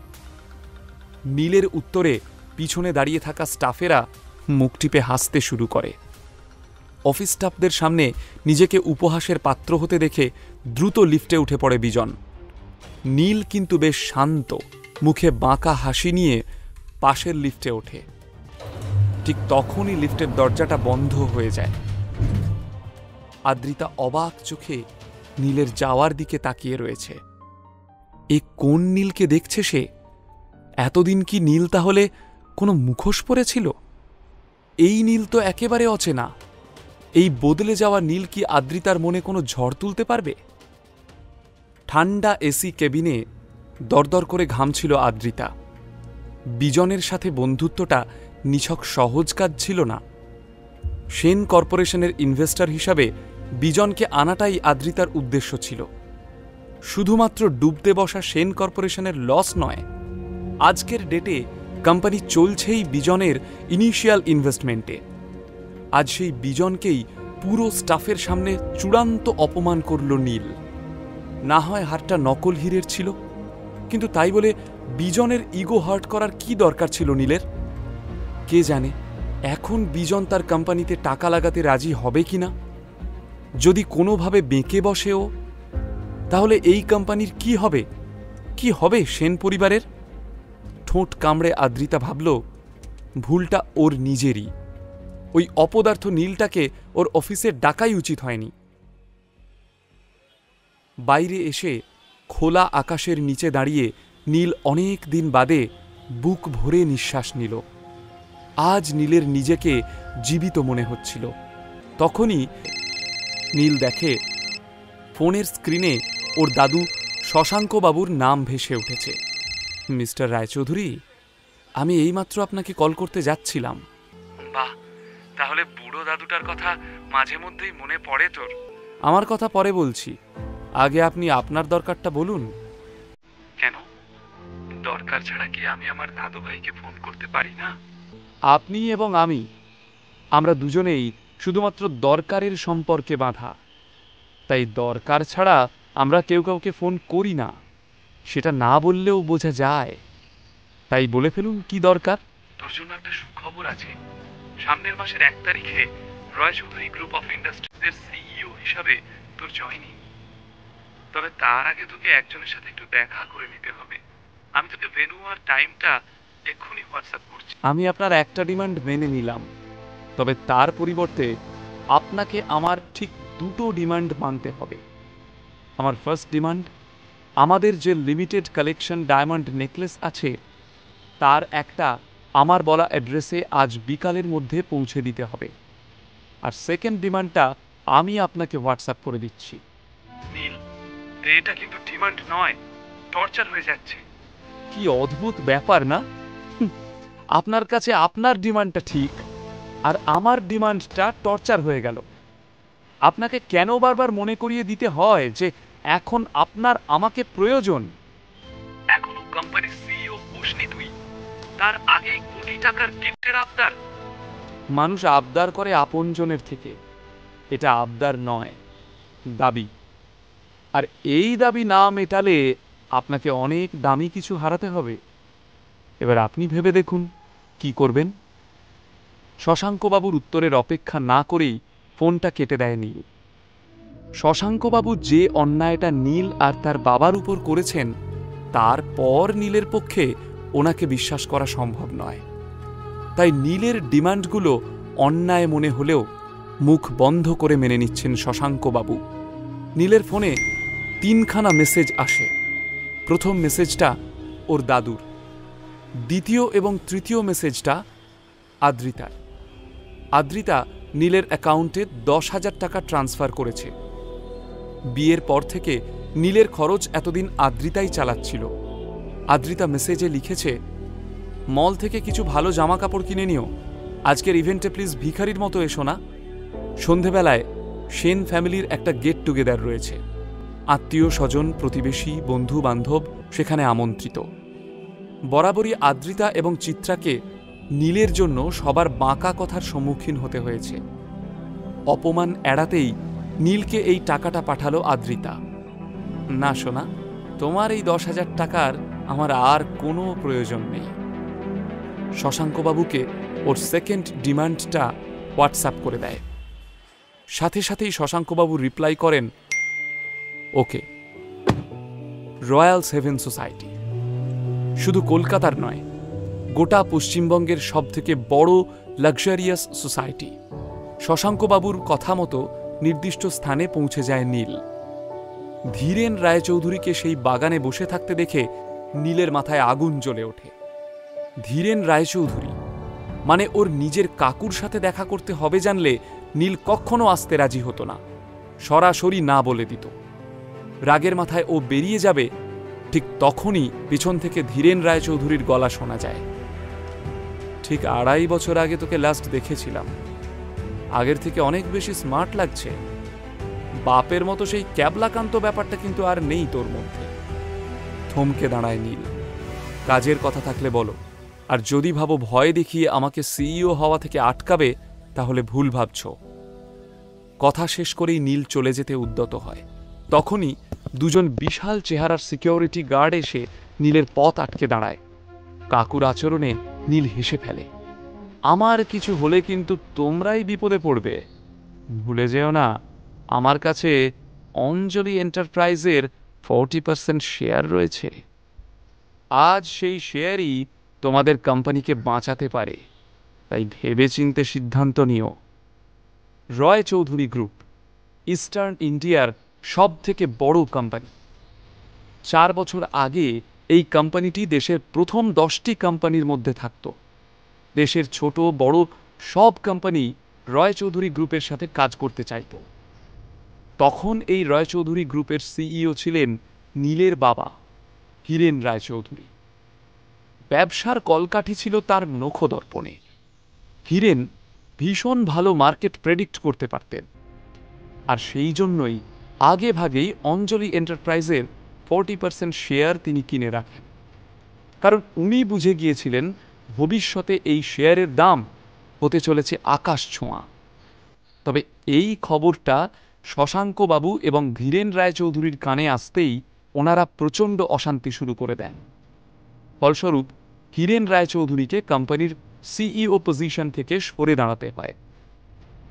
Speaker 13: নীলের উত্তরে পিছনে দাঁড়িয়ে থাকা স্টাফেরা মুখ টিপে হাসতে শুরু করে। অফিস স্টাফদের সামনে নিজেকে উপহাসের পাত্র হতে দেখে দ্রুত লিফটে উঠে পড়ে বিজন। নীল কিন্তু বেশ শান্ত, মুখে বাঁকা হাসি নিয়ে পাশের লিফটে ওঠে। ঠিক তখনই লিফটের দরজাটা বন্ধ হয়ে যায়। আদ্রিতা অবাক চোখে নীলের যাওয়ার দিকে তাকিয়ে রয়েছে। এ কোন নীলকে দেখছে সে? এতদিন কি নীল তাহলে কোনো মুখোশ পরেছিল? এই নীল তো একেবারে অচেনা। এই বদলে যাওয়া নীল কি আদ্রিতার মনে কোনো ঝড় তুলতে পারবে? ঠান্ডা এসি কেবিনে দরদর করে ঘামছিল আদ্রিতা। বিজনের সাথে বন্ধুত্বটা নিছক সহজ কাজ ছিল না। সেন কর্পোরেশনের ইনভেস্টর হিসাবে বিজনকে আনাটাই আদ্রিতার উদ্দেশ্য ছিল। শুধুমাত্র ডুবতে বসা সেন কর্পোরেশনের লস নয়, আজকের ডেটে কোম্পানি চলছেই বিজনের ইনিশিয়াল ইনভেস্টমেন্টে। আজ সেই বিজনকেই পুরো স্টাফের সামনে চূড়ান্ত অপমান করল নীল। না হয় হারটা নকল হীরের ছিল, কিন্তু তাই বলে বিজনের ইগো হার্ট করার কি দরকার ছিল নীলের? কে জানে এখন বিজন তার কোম্পানিতে টাকা লাগাতে রাজি হবে কিনা। যদি কোনোভাবে বেঁকে বসেও, তাহলে এই কোম্পানির কি হবে? কি হবে সেন পরিবারের? ঠোঁট কামড়ে আদ্রিতা ভাবল ভুলটা ওর নিজেরই। ওই অপদার্থ নীলটাকে ওর অফিসে ডাকাই উচিত হয়নি। বাইরে এসে খোলা আকাশের নিচে দাঁড়িয়ে নীল অনেক দিন বাদে বুক ভরে নিঃশ্বাস নিল। আজ নীলের নিজেকে জীবিত মনে হচ্ছিল। তখনই নীল দেখে ফোনের স্ক্রিনে ওর দাদু শশাঙ্কবাবুর নাম ভেসে উঠেছে। মিস্টার রায়চৌধুরী, আমি এইমাত্র আপনাকে কল করতে যাচ্ছিলাম। বাহ, তাহলে বুড়ো দাদুটার কথা মাঝে মধ্যেই মনে পড়ে তোর? আমার কথা পরে বলছি, আগে আপনি আপনার দরকারটা বলুন। কেন, দরকার ছাড়া কি আমি আমার দাদু ভাইকে ফোন করতে পারি না? আপনি এবং আমরা দুজনেই শুধুমাত্র দরকারের সম্পর্কে বাঁধা, তাই দরকার ছাড়া আমরা কেউ কাউকে ফোন করি না। সেটা না বললেও বোঝা যায়। তাই বলে ফেলুন কি দরকার। তোর জন্য একটা সুখবর আছে। সামনের মাসের 1 তারিখে রয় চৌধুরী গ্রুপ অফ ইন্ডাস্ট্রিজের সিইও হিসাবে তোর জয়েনিং। তবে তার আগে তোকে একজনের সাথে একটু দেখা করে নিতে হবে। আমি তোকে ভেন্যু আর টাইমটা এক্ষুনি হোয়াটসঅ্যাপ করছি। আমি আপনার একটা ডিমান্ড মেনে নিলাম, তবে তার পরিবর্তে আপনাকে আমার ঠিক 2টো ডিমান্ড মানতে হবে। আমার ফার্স্ট ডিমান্ড, আমাদের যে লিমিটেড কালেকশন ডায়মন্ড নেকলেস আছে তার একটা আমার বলা অ্যাড্রেসে আজ বিকালের মধ্যে পৌঁছে দিতে হবে। আর সেকেন্ড ডিমান্ডটা আমি আপনাকে হোয়াটসঅ্যাপ করে দিচ্ছি। নীল, এটা কিন্তু ডিমান্ড নয়, টর্চার হয়ে যাচ্ছে। কি অদ্ভুত ব্যাপার না? আপনার কাছে আপনার ডিমান্ডটা ঠিক, আর আমার ডিমান্ডটা টর্চার হয়ে গেল। আপনাকে কেন বারবার মনে করিয়ে দিতে হয় যে এখন আপনার আমাকে প্রয়োজন? এখনো কোম্পানির সিইও বসনি তুই, তার আগে কোটি টাকার গিফটের আবদার। মানুষ আবদার করে আপনজনের থেকে, এটা আবদার নয়, দাবি। আর এই দাবি না মেটালে আপনাকে অনেক দামি কিছু হারাতে হবে। এবার আপনি ভেবে দেখুন কি করবেন। শশাঙ্কবাবুর উত্তরের অপেক্ষা না করেই ফোনটা কেটে দেয় নীল। শশাঙ্কবাবু যে অন্যায়টা নীল আর তার বাবার উপর করেছেন তারপর নীলের পক্ষে ওনাকে বিশ্বাস করা সম্ভব নয়। তাই নীলের ডিমান্ডগুলো অন্যায় মনে হলেও মুখ বন্ধ করে মেনে নিচ্ছেন শশাঙ্কবাবু। নীলের ফোনে 3খানা মেসেজ আসে। প্রথম মেসেজটা ওর দাদুর, দ্বিতীয় এবং তৃতীয় মেসেজটা আদ্রিতার। আদ্রিতা নীলের অ্যাকাউন্টে 10,000 টাকা ট্রান্সফার করেছে। বিয়ের পর থেকে নীলের খরচ এতদিন আদ্রিতাই চালাচ্ছিল। আদ্রিতা মেসেজে লিখেছে, মল থেকে কিছু ভালো জামা কাপড় কিনে নিও, আজকের ইভেন্টে প্লিজ ভিখারির মতো এসো না। সন্ধেবেলায় সেন ফ্যামিলির একটা গেট টুগেদার রয়েছে। আত্মীয় স্বজন, প্রতিবেশী, বন্ধু বান্ধব সেখানে আমন্ত্রিত। বরাবরই আদ্রিতা এবং চিত্রাকে নীলের জন্য সবার বাঁকা কথার সম্মুখীন হতে হয়েছে। অপমান এড়াতেই নীলকে এই টাকাটা পাঠালো আদ্রিতা। না সোনা, তোমার এই 10,000 টাকার আমার আর কোনো প্রয়োজন নেই। শশাঙ্কবাবুকে ওর সেকেন্ড ডিমান্ডটা হোয়াটসঅ্যাপ করে দেয়। সাথে সাথেই শশাঙ্কবাবু রিপ্লাই করেন, ওকে। রয়্যাল সেভেন সোসাইটি শুধু কলকাতার নয়, গোটা পশ্চিমবঙ্গের সবথেকে বড় লাক্সারিয়াস সোসাইটি। শশাঙ্কবাবুর কথা মতো নির্দিষ্ট স্থানে পৌঁছে যায় নীল। ধীরেন রায়চৌধুরীকে সেই বাগানে বসে থাকতে দেখে নীলের মাথায় আগুন জ্বলে ওঠে। ধীরেন রায়চৌধুরী মানে ওর নিজের কাকুর সাথে দেখা করতে হবে জানলে নীল কখনো আসতে রাজি হতো না, সরাসরি না বলে দিত। রাগের মাথায় ও বেরিয়ে যাবে, ঠিক তখনই পিছন থেকে ধীরেন রায়চৌধুরীর গলা শোনা যায়, ঠিক 2.5 বছর আগে তোকে লাস্ট দেখেছিলাম, আগের থেকে অনেক বেশি স্মার্ট লাগছে। বাপের মতো সেই ক্যাবলাকান্ত ব্যাপারটা কিন্তু আর নেই তোর মধ্যে। থমকে দাঁড়ায় নীল। কাজের কথা থাকলে বলো, আর যদি ভাবো ভয় দেখিয়ে আমাকে সিইও হওয়া থেকে আটকাবে তাহলে ভুল ভাবছ। কথা শেষ করেই নীল চলে যেতে উদ্যত হয়। তখনই দুজন বিশাল চেহারার সিকিউরিটি গার্ড এসে নীলের পথ আটকে দাঁড়ায়। কাকুর আচরণে নীল হেসে ফেলে। আমার কিছু হলে কিন্তু তোমরাই বিপদে পড়বে, ভুলে যেও না আমার কাছে অঞ্জলি এন্টারপ্রাইজের
Speaker 14: 40% শেয়ার রয়েছে। আজ সেই শেয়ারই তোমাদের কোম্পানিকে বাঁচাতে পারে, তাই ভেবেচিন্তে সিদ্ধান্ত নিও। রয় চৌধুরী গ্রুপ ইস্টার্ন ইন্ডিয়ার সব থেকে বড় কোম্পানি। 4 বছর আগে এই কোম্পানিটি দেশের প্রথম 10টি কোম্পানির মধ্যে থাকত। দেশের ছোট বড় সব কোম্পানি রয় চৌধুরী গ্রুপের সাথে কাজ করতে চাইত। তখন এই রয় চৌধুরী গ্রুপের সিইও ছিলেন নীলের বাবা হীরেন রায় চৌধুরী। ব্যবসার কলকাঠি ছিল তার নখদর্পণে। হীরেন ভীষণ ভালো মার্কেট প্রেডিক্ট করতে পারতেন, আর সেই জন্যই আগে ভাগেই অঞ্জলি এন্টারপ্রাইজের 40% শেয়ার তিনি কিনে রাখেন। কারণ উনি বুঝে গিয়েছিলেন ভবিষ্যতে এই শেয়ারের দাম হতে চলেছে আকাশ ছোঁয়া। তবে এই খবরটা শশাঙ্কবাবু এবং ধীরেন রায় চৌধুরীর কানে আসতেই ওনারা প্রচণ্ড অশান্তি শুরু করে দেন। ফলস্বরূপ হীরেন রায় চৌধুরীকে কোম্পানির সিইও পজিশন থেকে সরে দাঁড়াতে হয়।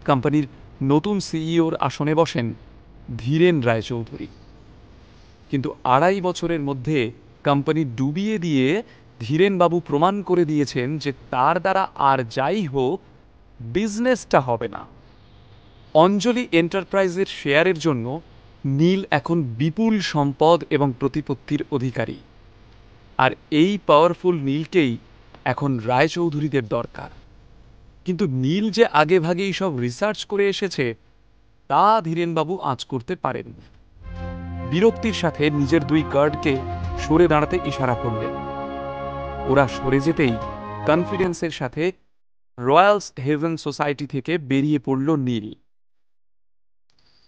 Speaker 14: কোম্পানির নতুন সিইওর আসনে বসেন ধীরেন রায় চৌধুরী। কিন্তু 2.5 বছরের মধ্যে কোম্পানি ডুবিয়ে দিয়ে ধীরেনবাবু প্রমাণ করে দিয়েছেন যে তার দ্বারা আর যাই হোক বিজনেসটা হবে না। অঞ্জলি এন্টারপ্রাইজের শেয়ারের জন্য নীল এখন বিপুল সম্পদ এবং প্রতিপত্তির অধিকারী, আর এই পাওয়ারফুল নীলকেই এখন রায়চৌধুরীদের দরকার। কিন্তু নীল যে আগে ভাগেই সব রিসার্চ করে এসেছে তা ধীরেনবাবু আঁচ করতে পারেন। বিরক্তির সাথে নিজের 2 গার্ডকে সরে দাঁড়াতে ইশারা করলেন। ওরা সরে যেতেই কনফিডেন্সের সাথে রয়্যালস হেভেন সোসাইটি থেকে বেরিয়ে পড়ল নীল।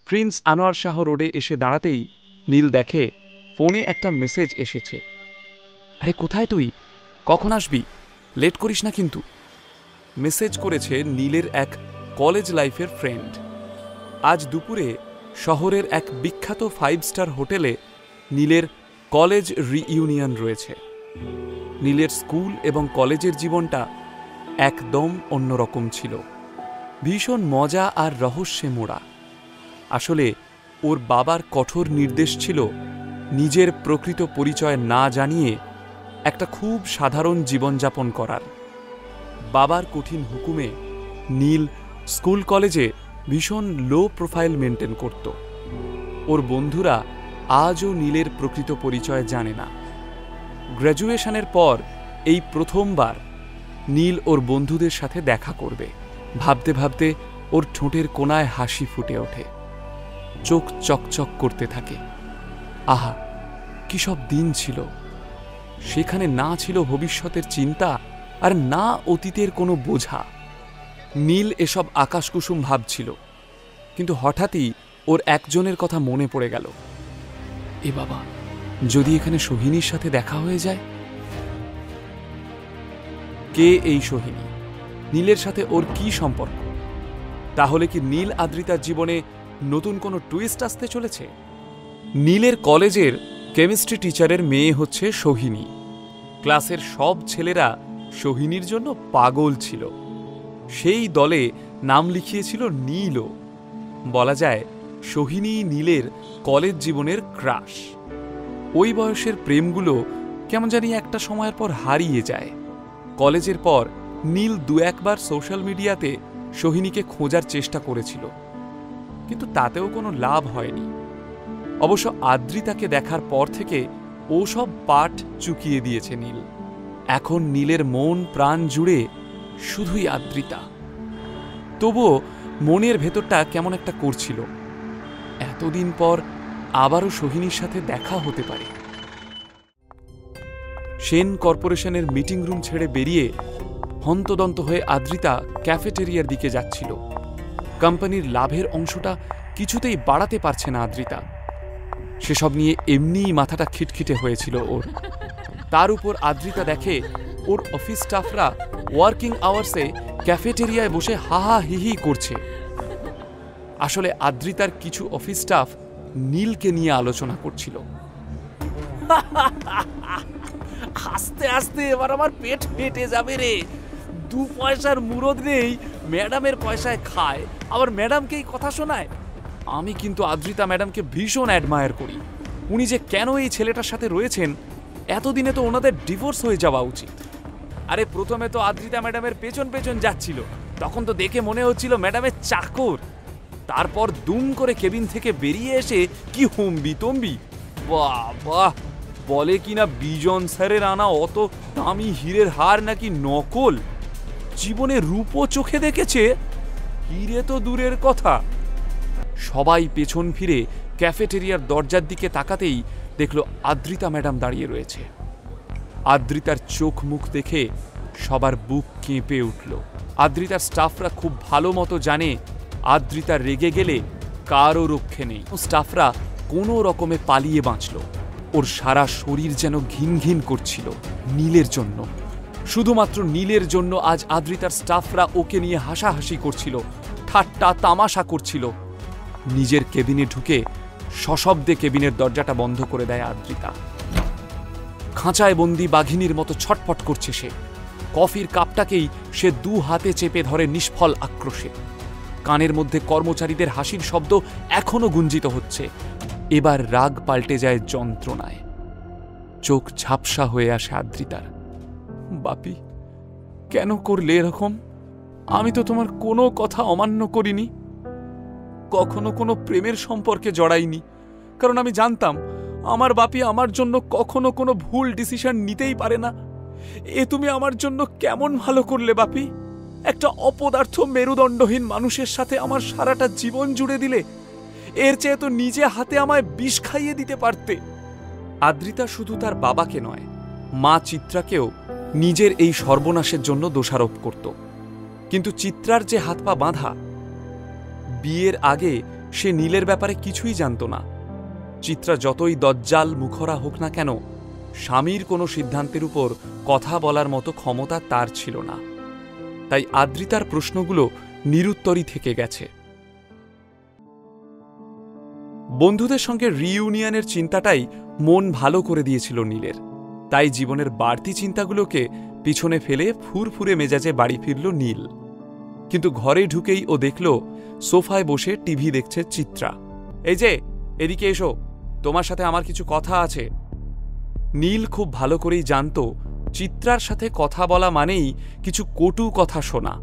Speaker 14: প্রিন্স আনোয়ার শাহ রোডে এসে দাঁড়াতেই নীল দেখে ফোনে একটা মেসেজ এসেছে। আরে কোথায় তুই, কখন আসবি, লেট করিস না কিন্তু। মেসেজ করেছে নীলের এক কলেজ লাইফের ফ্রেন্ড। আজ দুপুরে শহরের এক বিখ্যাত 5 স্টার হোটেলে নীলের কলেজ রিইউনিয়ন রয়েছে। নীলের স্কুল এবং কলেজের জীবনটা একদম অন্যরকম ছিল, ভীষণ মজা আর রহস্যে মোড়া। আসলে ওর বাবার কঠোর নির্দেশ ছিল নিজের প্রকৃত পরিচয় না জানিয়ে একটা খুব সাধারণ জীবনযাপন করার। বাবার কঠিন হুকুমে নীল স্কুল কলেজে ভীষণ লো প্রোফাইল মেনটেন করত। ওর বন্ধুরা আজও নীলের প্রকৃত পরিচয় জানে না। গ্র্যাজুয়েশনের পর এই প্রথমবার নীল ওর বন্ধুদের সাথে দেখা করবে। ভাবতে ভাবতে ওর ঠোঁটের কোণায় হাসি ফুটে ওঠে, চোখ চকচক করতে থাকে। আহা, কি সব দিন ছিল! সেখানে না ছিল ভবিষ্যতের চিন্তা, আর না অতীতের কোনো বোঝা। নীল এসব আকাশকুসুম ভাবছিল, কিন্তু হঠাৎই ওর একজনের কথা মনে পড়ে গেল। এ বাবা, যদি এখানে সোহিনীর সাথে দেখা হয়ে যায়! কে এই সোহিনী? নীলের সাথে ওর কি সম্পর্ক? তাহলে কি নীল আদ্রিতার জীবনে নতুন কোনো টুইস্ট আসতে চলেছে? নীলের কলেজের কেমিস্ট্রি টিচারের মেয়ে হচ্ছে সোহিনী। ক্লাসের সব ছেলেরা সোহিনীর জন্য পাগল ছিল। সেই দলে নাম লিখিয়েছিল নীলও। বলা যায় সোহিনী নীলের কলেজ জীবনের ক্রাশ। ওই বয়সের প্রেমগুলো কেমন জানি একটা সময়ের পর হারিয়ে যায়। কলেজের পর নীল 2-1 বার সোশ্যাল মিডিয়াতে সোহিনীকে খোঁজার চেষ্টা করেছিল, কিন্তু তাতেও কোনো লাভ হয়নি। অবশ্য আদ্রিতাকে দেখার পর থেকে ও সব পাঠ চুকিয়ে দিয়েছে নীল। এখন নীলের মন প্রাণ জুড়ে শুধুই আদ্রিতা। তবুও মনের ভেতরটা কেমন একটা করছিল, এতদিন পর আবারও সোহিনীর সাথে দেখা হতে পারে। সেন কর্পোরেশনের মিটিং রুম ছেড়ে বেরিয়ে হন্তদন্ত হয়ে আদ্রিতা ক্যাফেটেরিয়ার দিকে যাচ্ছিল। কোম্পানির লাভের অংশটা কিছুতেই বাড়াতে পারছে না আদ্রিতা। সেসব নিয়ে এমনিই মাথাটা খিটখিটে হয়েছিল ওর। তার উপর আদ্রিতা দেখে ওর অফিস স্টাফরা ওয়ার্কিং আওয়ার্সে ক্যাফেটেরিয়ায় বসে হাহা হিহি করছে। আসলে আদ্রিতার কিছু অফিস স্টাফ নীলকে নিয়ে আলোচনা করছিল।
Speaker 13: আস্তে আস্তে এবার আমার পেট ফেটে যাবে রে। 2 পয়সার মুরদ নেই, ম্যাডামের পয়সায় খায়, আবার ম্যাডামকেই কথা শোনায়। আমি কিন্তু আদ্রিতা ম্যাডামকে ভীষণ অ্যাডমায়ার করি।
Speaker 14: উনি যে কেন এই ছেলেটার সাথে রয়েছেন, এতদিনে তো ওনাদের ডিভোর্স হয়ে যাওয়া উচিত। আরে প্রথমে তো আদ্রিতা ম্যাডামের পেছন পেছন যাচ্ছিল, তখন তো দেখে মনে হচ্ছিল ম্যাডামের চাকর। তারপর দুম করে কেবিন থেকে বেরিয়ে এসে কি হম্বি তম্বি, বাহ, বলে কিনা বিজন স্যারের আনা অত দামি হীরের হার নাকি নকল। জীবনে রূপো চোখে দেখেছে, হীরে তো দূরের কথা। সবাই পেছন ফিরে ক্যাফেটেরিয়ার দরজার দিকে তাকাতেই দেখল আদ্রিতা ম্যাডাম দাঁড়িয়ে রয়েছে। আদ্রিতার চোখ মুখ দেখে সবার বুক কেঁপে উঠল। আদ্রিতার স্টাফরা খুব ভালো মতো জানে আদ্রিতা রেগে গেলে কারও রক্ষে নেই। স্টাফরা কোনো রকমে পালিয়ে বাঁচল। ওর সারা শরীর যেন ঘিন ঘিন করছিল নীলের জন্য। শুধুমাত্র নীলের জন্য আজ আদ্রিতার স্টাফরা ওকে নিয়ে হাসাহাসি করছিল, ঠাট্টা তামাশা করছিল। নিজের কেবিনে ঢুকে সশব্দে কেবিনের দরজাটা বন্ধ করে দেয় আদ্রিতা। খাঁচায় বন্দি বাঘিনীর মতো ছটফট করছে সে। কফির কাপটাকেই সে দু হাতে চেপে ধরে নিষ্ফল আক্রোশে। কানের মধ্যে কর্মচারীদের হাসির শব্দ এখনো গুঞ্জিত হচ্ছে। এবার রাগ পাল্টে যায় যন্ত্রণায়। চোখ ঝাপসা হয়ে আসে আদ্রিতার। বাপি, কেন করলে এরকম? আমি তো তোমার কোনো কথা অমান্য করিনি, কখনো কোনো প্রেমের সম্পর্কে জড়াইনি, কারণ আমি জানতাম আমার বাপি আমার জন্য কখনো কোনো ভুল ডিসিশন নিতেই পারে না। এ তুমি আমার জন্য কেমন ভালো করলে বাপি? একটা অপদার্থ মেরুদণ্ডহীন মানুষের সাথে আমার সারাটা জীবন জুড়ে দিলে। এর চেয়ে তো নিজে হাতে আমায় বিষ খাইয়ে দিতে পারতে। আদ্রিতা শুধু তার বাবাকে নয়, মা চিত্রাকেও নিজের এই সর্বনাশের জন্য দোষারোপ করত। কিন্তু চিত্রার যে হাত পা বাঁধা, বিয়ের আগে সে নীলের ব্যাপারে কিছুই জানত না। চিত্রা যতই দজ্জাল মুখরা হোক না কেন, স্বামীর কোনো সিদ্ধান্তের উপর কথা বলার মতো ক্ষমতা তার ছিল না। তাই আদ্রিতার প্রশ্নগুলো নিরুত্তরই থেকে গেছে। বন্ধুদের সঙ্গে রিইউনিয়নের চিন্তাটাই মন ভালো করে দিয়েছিল নীলের। তাই জীবনের বাড়তি চিন্তাগুলোকে পিছনে ফেলে ফুরফুরে মেজাজে বাড়ি ফিরল নীল। কিন্তু ঘরে ঢুকেই ও দেখল সোফায় বসে টিভি দেখছে চিত্রা। এই যে, এদিকে এসো, তোমার সাথে আমার কিছু কথা আছে। নীল খুব ভালো করেই জানত চিত্রার সাথে কথা বলা মানেই কিছু কটু কথা শোনা।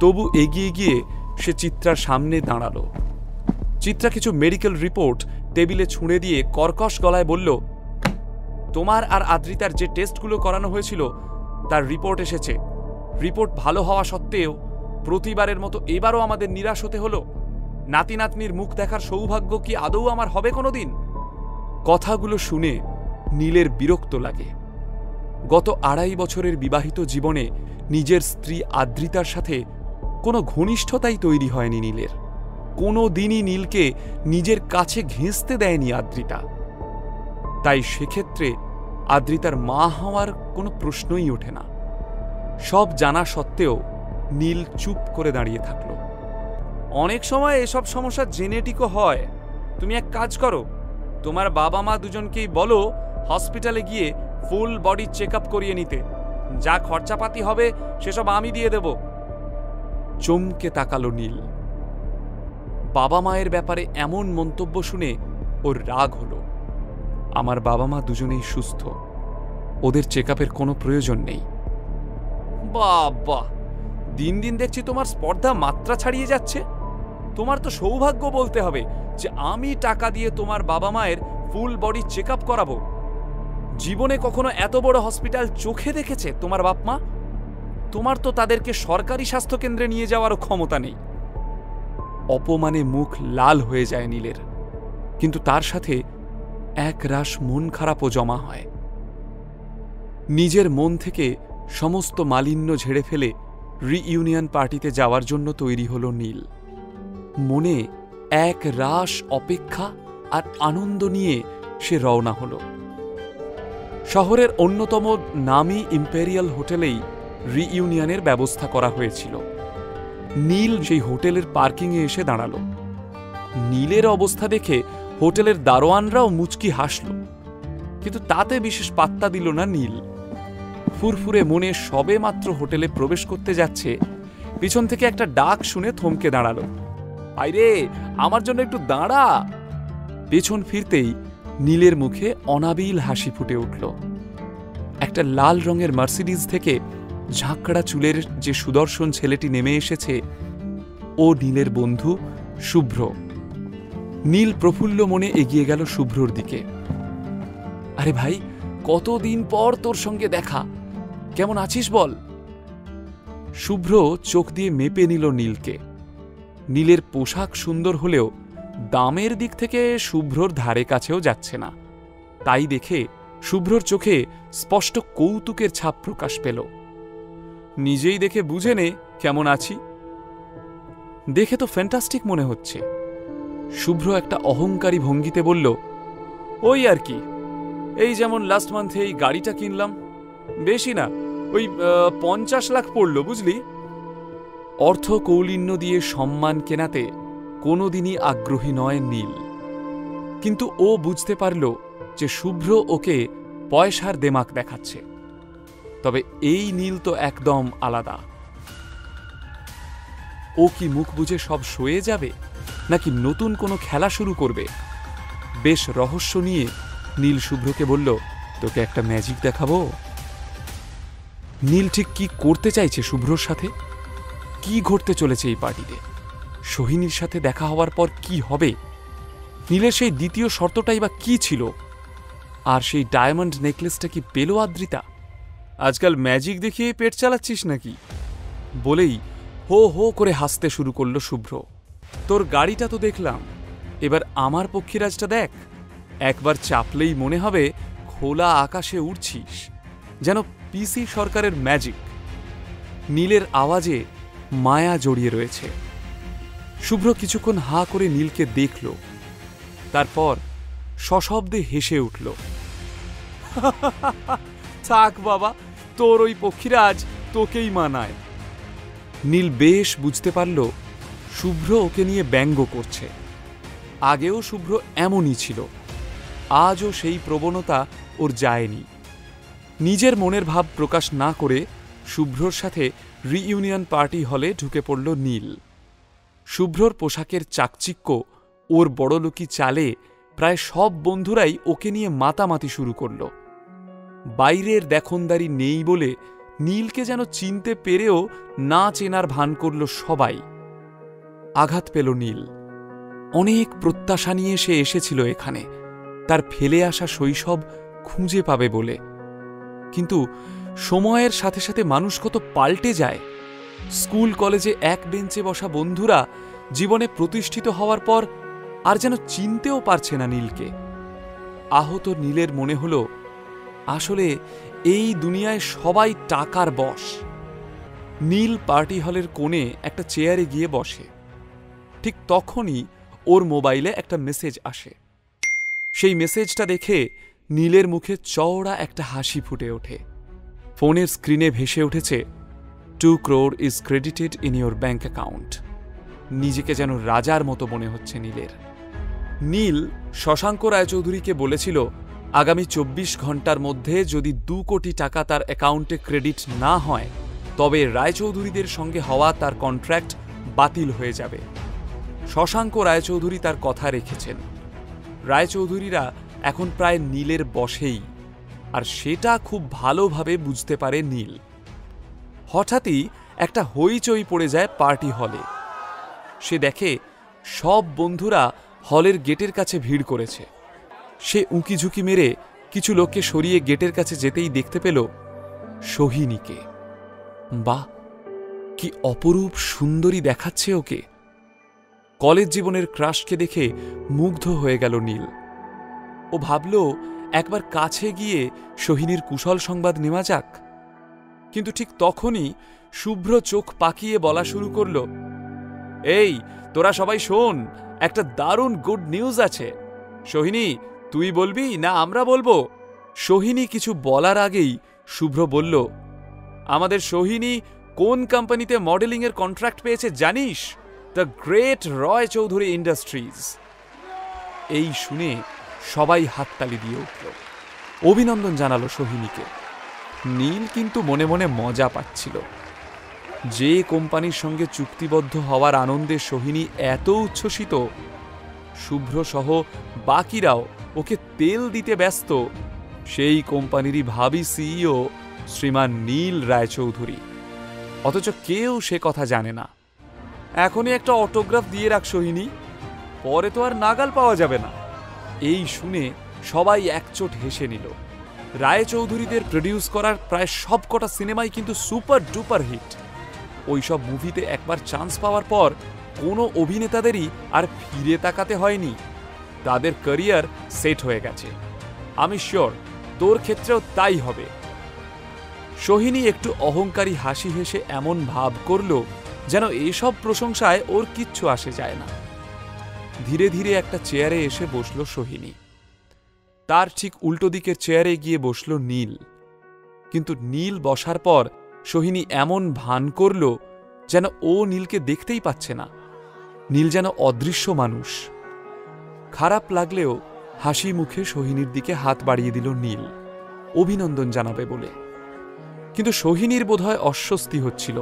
Speaker 14: তবু এগিয়ে গিয়ে সে চিত্রার সামনে দাঁড়ালো। চিত্রা কিছু মেডিকেল রিপোর্ট টেবিলে ছুঁড়ে দিয়ে কর্কশ গলায় বলল, তোমার আর আদ্রিতার যে টেস্টগুলো করানো হয়েছিল তার রিপোর্ট এসেছে। রিপোর্ট ভালো হওয়া সত্ত্বেও প্রতিবারের মতো এবারও আমাদের নিরাশ হতে হলো। নাতি নাতনির মুখ দেখার সৌভাগ্য কি আদৌ আমার হবে কোনোদিন? কথাগুলো শুনে নীলের বিরক্ত লাগে। গত ২.৫ বছরের বিবাহিত জীবনে নিজের স্ত্রী আদ্রিতার সাথে কোনো ঘনিষ্ঠতাই তৈরি হয়নি নীলের। কোনো দিনই নীলকে নিজের কাছে ঘেঁষতে দেয়নি আদ্রিতা। তাই সেক্ষেত্রে আদ্রিতার মা হওয়ার কোনো প্রশ্নই ওঠে না। সব জানা সত্ত্বেও নীল চুপ করে দাঁড়িয়ে থাকল। অনেক সময় এসব সমস্যা জেনেটিকও হয়। তুমি এক কাজ করো, তোমার বাবা মা দুজনকেই বলো হসপিটালে গিয়ে ফুল বডি চেক আপ করিয়ে নিতে। যা খরচাপাতি হবে সেসব আমি দিয়ে দেব। চমকে তাকালো নীল। বাবা মায়ের ব্যাপারে এমন মন্তব্য শুনে ওর রাগ হলো। আমার বাবা মা দুজনেই সুস্থ, ওদের চেক আপের কোনো প্রয়োজন নেই। বাবা, দিন দিন দেখছি তোমার স্পর্ধা মাত্রা ছাড়িয়ে যাচ্ছে। তোমার তো সৌভাগ্য বলতে হবে যে আমি টাকা দিয়ে তোমার বাবা মায়ের ফুল বডি চেক আপ করাবো। জীবনে কখনো এত বড় হসপিটাল চোখে দেখেছে তোমার বাপ মা? তোমার তো তাদেরকে সরকারি স্বাস্থ্যকেন্দ্রে নিয়ে যাওয়ারও ক্ষমতা নেই। অপমানে মুখ লাল হয়ে যায় নীলের, কিন্তু তার সাথে এক রাশ মন খারাপও জমা হয়। নিজের মন থেকে সমস্ত মালিন্য ঝেড়ে ফেলে রিইউনিয়ন পার্টিতে যাওয়ার জন্য তৈরি হলো নীল। মনে এক রাশ অপেক্ষা আর আনন্দ নিয়ে সে রওনা হলো। শহরের অন্যতম নামী ইম্পেরিয়াল হোটেলেই রিইউনিয়নের ব্যবস্থা করা হয়েছিল। নীল সেই হোটেলের পার্কিংয়ে এসে দাঁড়ালো। নীলের অবস্থা দেখে হোটেলের দারোয়ানরাও মুচকি হাসল, কিন্তু তাতে বিশেষ পাত্তা দিল না নীল। ফুরফুরে মনে সবে মাত্র হোটেলে প্রবেশ করতে যাচ্ছে, পিছন থেকে একটা ডাক শুনে থমকে দাঁড়ালো। আইরে, আমার জন্য একটু দাঁড়া। পেছন ফিরতেই নীলের মুখে অনাবিল হাসি ফুটে উঠল। একটা লাল রঙের মার্সিডিজ থেকে ঝাঁকড়া চুলের যে সুদর্শন ছেলেটি নেমে এসেছে, ও নীলের বন্ধু শুভ্র। নীল প্রফুল্ল মনে এগিয়ে গেল শুভ্রর দিকে। আরে ভাই, কতদিন পর তোর সঙ্গে দেখা, কেমন আছিস বল? শুভ্র চোখ দিয়ে মেপে নিল নীলকে। নীলের পোশাক সুন্দর হলেও দামের দিক থেকে শুভ্রর ধারে কাছেও যাচ্ছে না। তাই দেখে শুভ্রর চোখে স্পষ্ট কৌতুকের ছাপ প্রকাশ পেল। নিজেই দেখে বুঝে নে কেমন আছি। দেখে তো ফ্যান্টাস্টিক মনে হচ্ছে। শুভ্র একটা অহংকারী ভঙ্গিতে বলল, ওই আর কি, এই যেমন লাস্ট মান্থে এই গাড়িটা কিনলাম, বেশি না, ওই 50 লাখ পড়ল বুঝলি। অর্থ কৌলিন্য দিয়ে সম্মান কেনাতে কোনোদিনই আগ্রহী নয় নীল, কিন্তু ও বুঝতে পারল যে শুভ্র ওকে পয়সার দেমাক দেখাচ্ছে। তবে এই নীল তো একদম আলাদা। ও কি মুখ বুঝে সব সয়ে যাবে, নাকি নতুন কোনো খেলা শুরু করবে? বেশ রহস্য নিয়ে নীল শুভ্রকে বলল, তোকে একটা ম্যাজিক দেখাবো। নীল ঠিক কি করতে চাইছে শুভ্রর সাথে? কি ঘটতে চলেছে এই পার্টিতে? সোহিনীর সাথে দেখা হওয়ার পর কি হবে? নীলের সেই দ্বিতীয় শর্তটাই বা কি ছিল? আর সেই ডায়মন্ড নেকলেসটা কি পেল আদ্রিতা? আজকাল ম্যাজিক দেখিয়ে পেট চালাচ্ছিস নাকি? বলেই হো হো করে হাসতে শুরু করল শুভ্র। তোর গাড়িটা তো দেখলাম, এবার আমার পক্ষীরাজটা দেখ। একবার চাপলেই মনে হবে খোলা আকাশে উড়ছিস, যেন পিসি সরকারের ম্যাজিক। নীলের আওয়াজে মায়া জড়িয়ে রয়েছে। শুভ্র কিছুক্ষণ হা করে নীলকে দেখল, তারপর সশব্দে হেসে উঠল। থাক বাবা, তোর ওই পক্ষীরাজ তোকেই মানায়। নীল বেশ বুঝতে পারল শুভ্র ওকে নিয়ে ব্যঙ্গ করছে। আগেও শুভ্র এমনই ছিল, আজও সেই প্রবণতা ওর যায়নি। নিজের মনের ভাব প্রকাশ না করে শুভ্রর সাথে রিইউনিয়ন পার্টি হলে ঢুকে পড়ল নীল। শুভ্রর পোশাকের চাকচিক্য, ওর বড়লোকি চালে প্রায় সব বন্ধুরাই ওকে নিয়ে মাতামাতি শুরু করল। বাইরের দেখনদারি নেই বলে নীলকে যেন চিনতে পেরেও না চেনার ভান করল সবাই। আঘাত পেল নীল। অনেক প্রত্যাশা নিয়ে সে এসেছিল এখানে, তার ফেলে আসা শৈশব খুঁজে পাবে বলে। কিন্তু সময়ের সাথে সাথে মানুষ কত পাল্টে যায়। স্কুল কলেজে এক বেঞ্চে বসা বন্ধুরা জীবনে প্রতিষ্ঠিত হওয়ার পর আর যেন চিনতেও পারছে না নীলকে। আহত নীলের মনে হল, আসলে এই দুনিয়ায় সবাই টাকার বশ। নীল পার্টি হলের কোণে একটা চেয়ারে গিয়ে বসে। ঠিক তখনই ওর মোবাইলে একটা মেসেজ আসে। সেই মেসেজটা দেখে নীলের মুখে চওড়া একটা হাসি ফুটে ওঠে। ফোনের স্ক্রিনে ভেসে উঠেছে, 2 crore is credited in your bank account। নিজেকে যেন রাজার মতো মনে হচ্ছে নীলের। নীল শশাঙ্ক রায়চৌধুরীকে বলেছিল, আগামী 24 ঘন্টার মধ্যে যদি 2 কোটি টাকা তার অ্যাকাউন্টে ক্রেডিট না হয়, তবে রায়চৌধুরীদের সঙ্গে হওয়া তার কন্ট্রাক্ট বাতিল হয়ে যাবে। শশাঙ্ক রায়চৌধুরী তার কথা রেখেছেন। রায়চৌধুরীরা এখন প্রায় নীলের বশেই, আর সেটা খুব ভালোভাবে বুঝতে পারে নীল। হঠাৎই একটা হইচই পড়ে যায় পার্টি হলে। সে দেখে সব বন্ধুরা হলের গেটের কাছে ভিড় করেছে। সে উঁকি ঝুঁকি মেরে কিছু লোককে সরিয়ে গেটের কাছে যেতেই দেখতে পেল সোহিনীকে। বাহ, কি অপরূপ সুন্দরী দেখাচ্ছে ওকে! কলেজ জীবনের ক্রাশকে দেখে মুগ্ধ হয়ে গেল নীল। ও ভাবল একবার কাছে গিয়ে সোহিনীর কুশল সংবাদ নেওয়া যাক। কিন্তু ঠিক তখনই শুভ্র চোখ পাকিয়ে বলা শুরু করল, এই তোরা সবাই শোন, একটা দারুণ গুড নিউজ আছে। সোহিনী, তুই বলবি না আমরা বলবো? সোহিনী কিছু বলার আগেই শুভ্র বলল, আমাদের সোহিনী কোন কোম্পানিতে মডেলিংয়ের কন্ট্রাক্ট পেয়েছে জানিস? The great Roy Chowdhury industries. এই শুনে সবাই হাততালি দিয়ে উঠল, অভিনন্দন জানালো সোহিনীকে। নীল কিন্তু মনে মনে মজা পাচ্ছিল। যে কোম্পানির সঙ্গে চুক্তিবদ্ধ হওয়ার আনন্দে সোহিনী এত উচ্ছ্বসিত, শুভ্র সহ বাকিরাও ওকে তেল দিতে ব্যস্ত সেই কোম্পানিরই ভাবি সিইও শ্রীমান নীল রায়চৌধুরী। অথচ কেউ সে কথা জানে না। এখনই একটা অটোগ্রাফ দিয়ে রাখ সোহিনী, পরে তো আর নাগাল পাওয়া যাবে না। এই শুনে সবাই একচোট হেসে নিল। রায়চৌধুরীদের প্রডিউস করার প্রায় সবকটা সিনেমাই কিন্তু সুপার ডুপার হিট। ওইসব মুভিতে একবার চান্স পাওয়ার পর কোনো অভিনেতাদেরই আর ফিরে তাকাতে হয়নি। তাদের ক্যারিয়ার সেট হয়ে গেছে। আমি শিওর তোর ক্ষেত্রেও তাই হবে। সোহিনী একটু অহংকারী হাসি হেসে এমন ভাব করল যেন এসব প্রশংসায় ওর কিচ্ছু আসে যায় না। ধীরে ধীরে একটা চেয়ারে এসে বসল সোহিনী। তার ঠিক উল্টো দিকের চেয়ারে গিয়ে বসল নীল। কিন্তু নীল বসার পর সোহিনী এমন ভান করল যেন ও নীলকে দেখতেই পাচ্ছে না। নীল যেন অদৃশ্য মানুষ। খারাপ লাগলেও হাসি মুখে সোহিনীর দিকে হাত বাড়িয়ে দিল নীল, অভিনন্দন জানাবে বলে। কিন্তু সোহিনীর বোধহয় অস্বস্তি হচ্ছিল,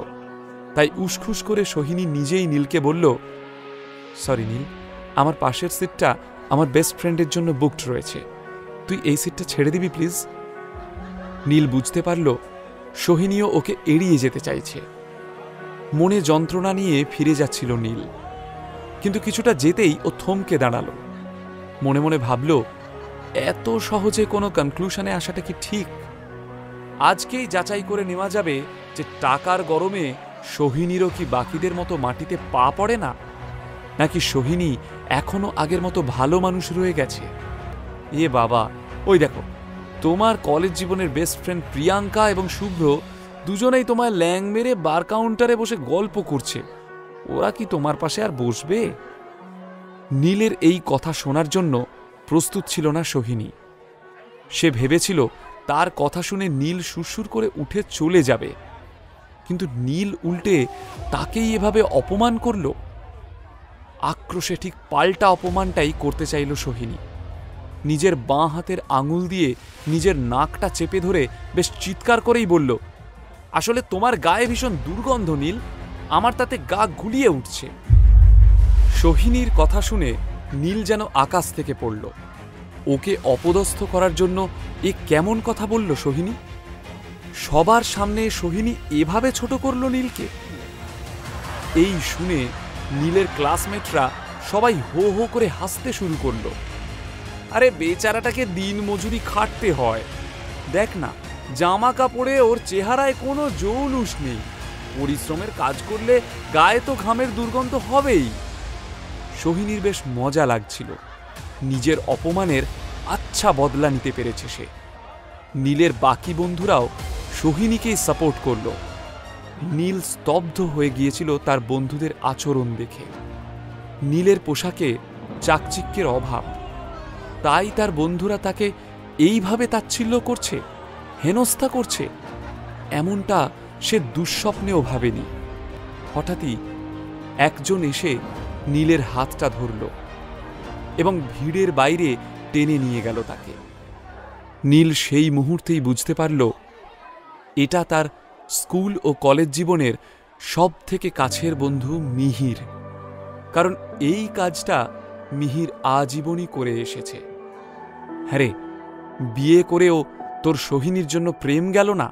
Speaker 14: তাই উসখুস করে সোহিনী নিজেই নীলকে বলল, সরি নীল, আমার পাশের সিটটা আমার বেস্ট ফ্রেন্ডের জন্য বুকড রয়েছে, তুই এই সিটটা ছেড়ে দিবি প্লিজ। নীল বুঝতে পারল সোহিনীও ওকে এড়িয়ে যেতে চাইছে। মনে যন্ত্রণা নিয়ে ফিরে যাচ্ছিল নীল। কিন্তু কিছুটা যেতেই ও থমকে দাঁড়াল। মনে মনে ভাবল, এত সহজে কোনো কনক্লুশনে আসাটা কি ঠিক? আজকেই যাচাই করে নেওয়া যাবে যে টাকার গরমে সোহিনীরও কি বাকিদের মতো মাটিতে পা পড়ে না, নাকি সোহিনী এখনো আগের মতো ভালো মানুষ রয়ে গেছে। এ বাবা, ওই দেখো তোমার কলেজ জীবনের বেস্ট ফ্রেন্ড প্রিয়াঙ্কা এবং শুভ্র দুজনেই তোমার ল্যাং মেরে বার কাউন্টারে বসে গল্প করছে। ওরা কি তোমার পাশে আর বসবে? নীলের এই কথা শোনার জন্য প্রস্তুত ছিল না সোহিনী। সে ভেবেছিল তার কথা শুনে নীল সুরসুর করে উঠে চলে যাবে, কিন্তু নীল উল্টে তাকেই এভাবে অপমান করল। আক্রোশে ঠিক পাল্টা অপমানটাই করতে চাইল সোহিনী। নিজের বাঁ হাতের আঙুল দিয়ে নিজের নাকটা চেপে ধরে বেশ চিৎকার করেই বলল, আসলে তোমার গায়ে ভীষণ দুর্গন্ধ নীল, আমার তাতে গা গুলিয়ে উঠছে। সোহিনীর কথা শুনে নীল যেন আকাশ থেকে পড়ল। ওকে অপদস্থ করার জন্য এ কেমন কথা বলল সোহিনী? সবার সামনে সোহিনী এভাবে ছোট করল নীলকে। এই শুনে নীলের ক্লাসমেটরা সবাই হো হো করে হাসতে শুরু করল। আরে বেচারাটাকে দিন মজুরি খাটতে হয়, দেখ না জামা কাপড়ে ওর চেহারায় কোনো জৌলুস নেই। পরিশ্রমের কাজ করলে গায়ে তো ঘামের দুর্গন্ধ হবেই। সোহিনীর বেশ মজা লাগছিল। নিজের অপমানের আচ্ছা বদলা নিতে পেরেছে সে। নীলের বাকি বন্ধুরাও সোহিনীকেই সাপোর্ট করল। নীল স্তব্ধ হয়ে গিয়েছিল তার বন্ধুদের আচরণ দেখে। নীলের পোশাকে চাকচিক্যের অভাব, তাই তার বন্ধুরা তাকে এইভাবে তাচ্ছিল্য করছে, হেনস্থা করছে, এমনটা সে দুঃস্বপ্নেও ভাবেনি। হঠাৎই একজন এসে নীলের হাতটা ধরল এবং ভিড়ের বাইরে টেনে নিয়ে গেল তাকে। নীল সেই মুহূর্তেই বুঝতে পারল এটা তার স্কুল ও কলেজ জীবনের সব থেকে কাছের বন্ধু মিহির। কারণ এই কাজটা মিহির আজীবনই করে এসেছে। হ্যাঁ, বিয়ে করেও তোর সোহিনীর জন্য প্রেম গেল না?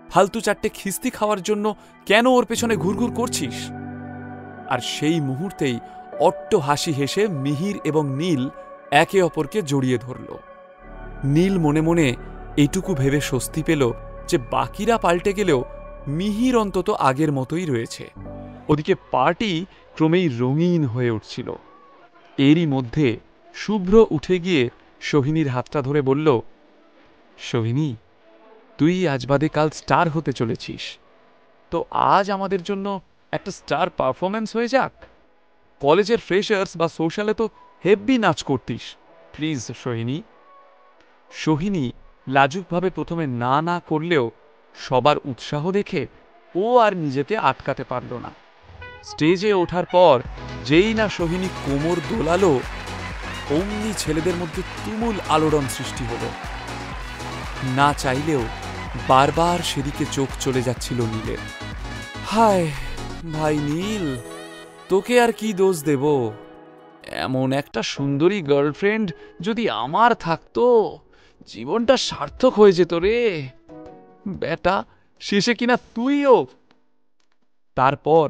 Speaker 14: ফালতু চারটে খিস্তি খাওয়ার জন্য কেন ওর পেছনে ঘুরঘুর করছিস? আর সেই মুহূর্তেই অট্ট হাসি হেসে মিহির এবং নীল একে অপরকে জড়িয়ে ধরল। নীল মনে মনে এইটুকু ভেবে স্বস্তি পেল যে বাকিরা পাল্টে গেলেও মিহির অন্তত আগের মতোই রয়েছে। ওদিকে পার্টি ক্রমেই রঙিন হয়ে উঠছিল। এরই মধ্যে শুভ্র উঠে গিয়ে সোহিনীর হাতটা ধরে বলল, সোহিনী, তুই আজ বাদে কাল স্টার হতে চলেছিস, তো আজ আমাদের জন্য একটা স্টার পারফরমেন্স হয়ে যাক। কলেজের ফ্রেশার্স বা সোশ্যালে তো হেভি নাচ করতিস, প্লিজ সোহিনী। সোহিনী লাজুকভাবে প্রথমে না না করলেও সবার উৎসাহ দেখে ও আর নিজেকে আটকাতে পারল না। স্টেজে ওঠার পর যেই না সোহিনী কোমর দোলালো, অমনি ছেলেদের মধ্যে তুমুল আলোড়ন সৃষ্টি হলো। না চাইলেও বারবার সেদিকে চোখ চলে যাচ্ছিল নীলের। হায় ভাই নীল, তোকে আর কি দোষ দেব? এমন একটা সুন্দরী গার্লফ্রেন্ড যদি আমার থাকতো, জীবনটা সার্থক হয়ে যেত রে বেটা। শেষে কিনা তুইও। তারপর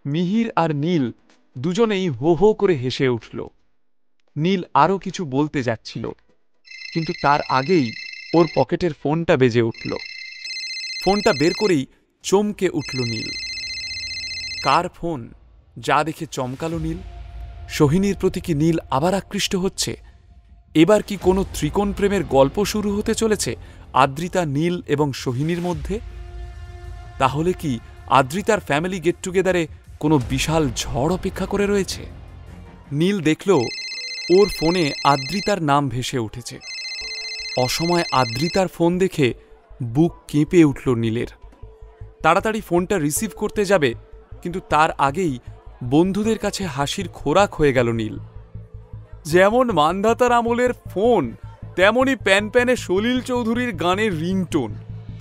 Speaker 14: মিহির আর নীল দুজনেই হো হো করে হেসে উঠল। নীল আরো কিছু বলতে যাচ্ছিল, কিন্তু তার আগেই ওর পকেটের ফোনটা বেজে উঠল। ফোনটা বের করেই চমকে উঠল নীল। কার ফোন? যা দেখে চমকালো নীল। সোহিনীর প্রতি কি নীল আবার আকৃষ্ট হচ্ছে? এবার কি কোনো ত্রিকোণ প্রেমের গল্প শুরু হতে চলেছে আদ্রিতা, নীল এবং সোহিনীর মধ্যে? তাহলে কি আদ্রিতার ফ্যামিলি গেট টুগেদারে কোনো বিশাল ঝড় অপেক্ষা করে রয়েছে? নীল দেখল ওর ফোনে আদ্রিতার নাম ভেসে উঠেছে। অসময়ে আদ্রিতার ফোন দেখে বুক কেঁপে উঠল নীলের। তাড়াতাড়ি ফোনটা রিসিভ করতে যাবে, কিন্তু তার আগেই বন্ধুদের কাছে হাসির খোরাক হয়ে গেল নীল। যেমন মান্ধাতার আমলের ফোন, তেমনই প্যান প্যানে সলিল চৌধুরীর গানের রিংটোন।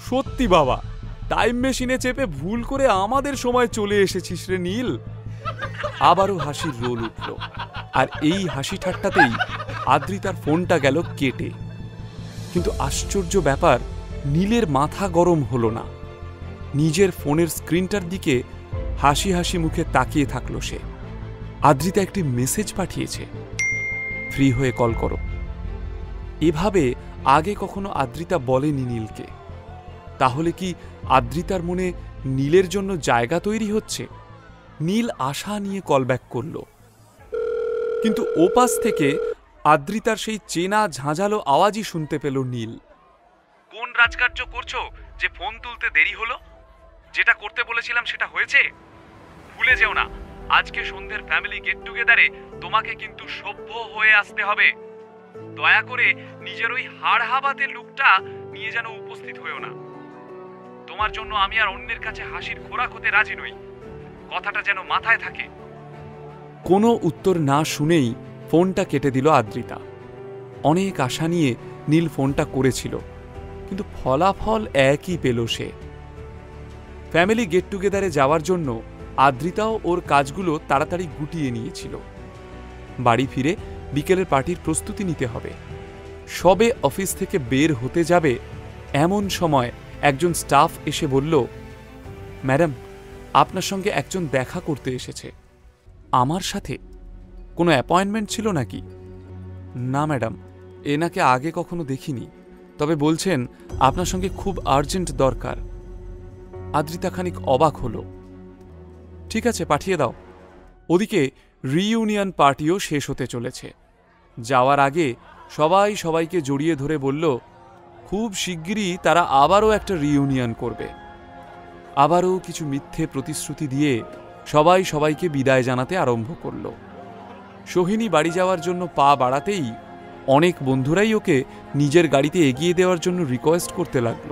Speaker 14: সত্যি বাবা, টাইম মেশিনে চেপে ভুল করে আমাদের সময় চলে এসেছিস রে নীল। আবারও হাসির রোল উঠল, আর এই হাসি ঠাট্টাতেই আদ্রিতার ফোনটা গেল কেটে। কিন্তু আশ্চর্য ব্যাপার, নীলের মাথা গরম হলো না। নিজের ফোনের স্ক্রিনটার দিকে হাসি হাসি মুখে তাকিয়ে থাকল সে। আদ্রিতা একটি মেসেজ পাঠিয়েছে, ফ্রি হয়ে কল করো। এভাবে আগে কখনো আদ্রিতা বলেনি নীলকে। তাহলে কি আদ্রিতার মনে নীলের জন্য জায়গা তৈরি হচ্ছে? নীল আশা নিয়ে কলব্যাক করল, কিন্তু ওপাশ থেকে আদ্রিতার সেই চেনা ঝাঁঝালো আওয়াজই শুনতে পেল নীল। কোন রাজকার্য করছো যে ফোন তুলতে দেরি হলো? যেটা করতে বলেছিলাম সেটা হয়েছে? ভুলে যেও না, আজকে সন্ধ্যের ফ্যামিলি গেট টুগেদারে তোমাকে কিন্তু সভ্য হয়ে আসতে হবে। দয়া করে নিজের ওই হাড় হাবাতে লুকটা নিয়ে যেন উপস্থিত হয়েও না। তোমার জন্য আমি আর অন্যের কাছে হাসির খোরাক হতে রাজি নই, কথাটা যেন মাথায় থাকে। কোনো উত্তর না শুনেই ফোনটা কেটে দিল আদ্রিতা। অনেক আশা নিয়ে নীল ফোনটা করেছিল, কিন্তু ফলাফল একই পেল সে। ফ্যামিলি গেট টুগেদারে যাওয়ার জন্য আদ্রিতাও ওর কাজগুলো তাড়াতাড়ি গুটিয়ে নিয়েছিল। বাড়ি ফিরে বিকেলের পার্টির প্রস্তুতি নিতে হবে। সবে অফিস থেকে বের হতে যাবে এমন সময় একজন স্টাফ এসে বলল, ম্যাডাম, আপনার সঙ্গে একজন দেখা করতে এসেছে। আমার সাথে? কোনো অ্যাপয়েন্টমেন্ট ছিল নাকি? না ম্যাডাম, এনাকে আগে কখনো দেখিনি, তবে বলছেন আপনার সঙ্গে খুব আর্জেন্ট দরকার। আদ্রিতা খানিক অবাক হল। ঠিক আছে, পাঠিয়ে দাও। ওদিকে রিইউনিয়ন পার্টিও শেষ হতে চলেছে। যাওয়ার আগে সবাই সবাইকে জড়িয়ে ধরে বলল, খুব শিগগিরই তারা আবারও একটা রিইউনিয়ন করবে। আবারও কিছু মিথ্যে প্রতিশ্রুতি দিয়ে সবাই সবাইকে বিদায় জানাতে আরম্ভ করল। সোহিনী বাড়ি যাওয়ার জন্য পা বাড়াতেই অনেক বন্ধুরাই ওকে নিজের গাড়িতে এগিয়ে দেওয়ার জন্য রিকোয়েস্ট করতে লাগল।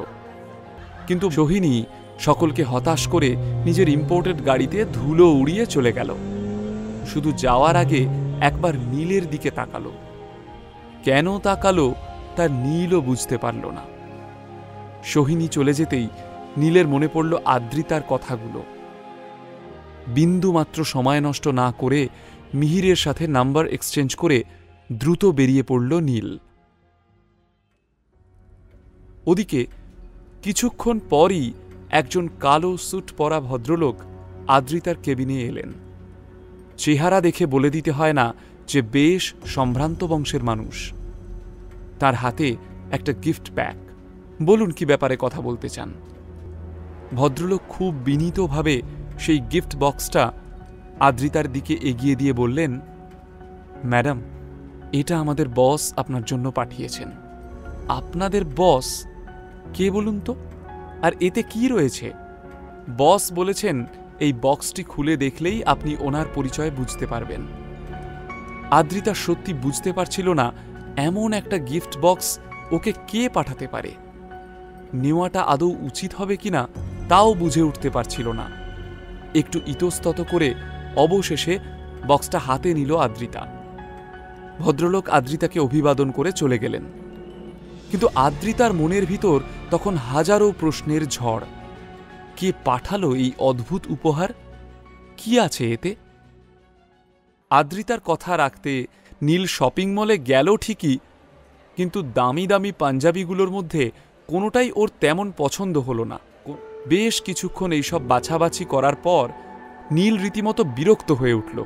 Speaker 14: কিন্তু সোহিনী সকলকে হতাশ করে নিজের ইম্পোর্টেড গাড়িতে ধুলো উড়িয়ে চলে গেল। শুধু যাওয়ার আগে একবার নীলের দিকে তাকালো। কেন তাকালো তা নীলও বুঝতে পারল না। সোহিনী চলে যেতেই নীলের মনে পড়ল আদ্রিতার কথাগুলো। বিন্দু মাত্র সময় নষ্ট না করে মিহিরের সাথে নাম্বার এক্সচেঞ্জ করে দ্রুত বেরিয়ে পড়ল নীল। ওদিকে কিছুক্ষণ পরই একজন কালো স্যুট পরা ভদ্রলোক আদ্রিতার কেবিনে এলেন। চেহারা দেখে বলে দিতে হয় না যে বেশ সম্ভ্রান্ত বংশের মানুষ। তার হাতে একটা গিফট প্যাক। বলুন কি ব্যাপারে কথা বলতে চান। ভদ্রলোক খুব বিনীতভাবে সেই গিফট বক্সটা আদ্রিতার দিকে এগিয়ে দিয়ে বললেন, ম্যাডাম, এটা আমাদের বস আপনার জন্য পাঠিয়েছেন। আপনাদের বস? কে বলুন তো? আর এতে কি রয়েছে? বস বলেছেন এই বক্সটি খুলে দেখলেই আপনি ওনার পরিচয় বুঝতে পারবেন। আদ্রিতা সত্যি বুঝতে পারছিল না এমন একটা গিফট বক্স ওকে কে পাঠাতে পারে। নেওয়াটা আদৌ উচিত হবে কিনা তাও বুঝে উঠতে পারছিল না। একটু ইতস্তত করে অবশেষে বক্সটা হাতে নিল আদ্রিতা। ভদ্রলোক আদ্রিতাকে অভিবাদন করে চলে গেলেন। কিন্তু আদ্রিতার মনের ভিতর তখন হাজারো প্রশ্নের ঝড়। কে পাঠালো এই অদ্ভুত উপহার? কি আছে এতে? আদ্রিতার কথা রাখতে নীল শপিং মলে গেল ঠিকই, কিন্তু দামি দামি পাঞ্জাবিগুলোর মধ্যে কোনোটাই ওর তেমন পছন্দ হলো না। বেশ কিছুক্ষণ এইসব বাছাবাছি করার পর নীল রীতিমতো বিরক্ত হয়ে উঠল।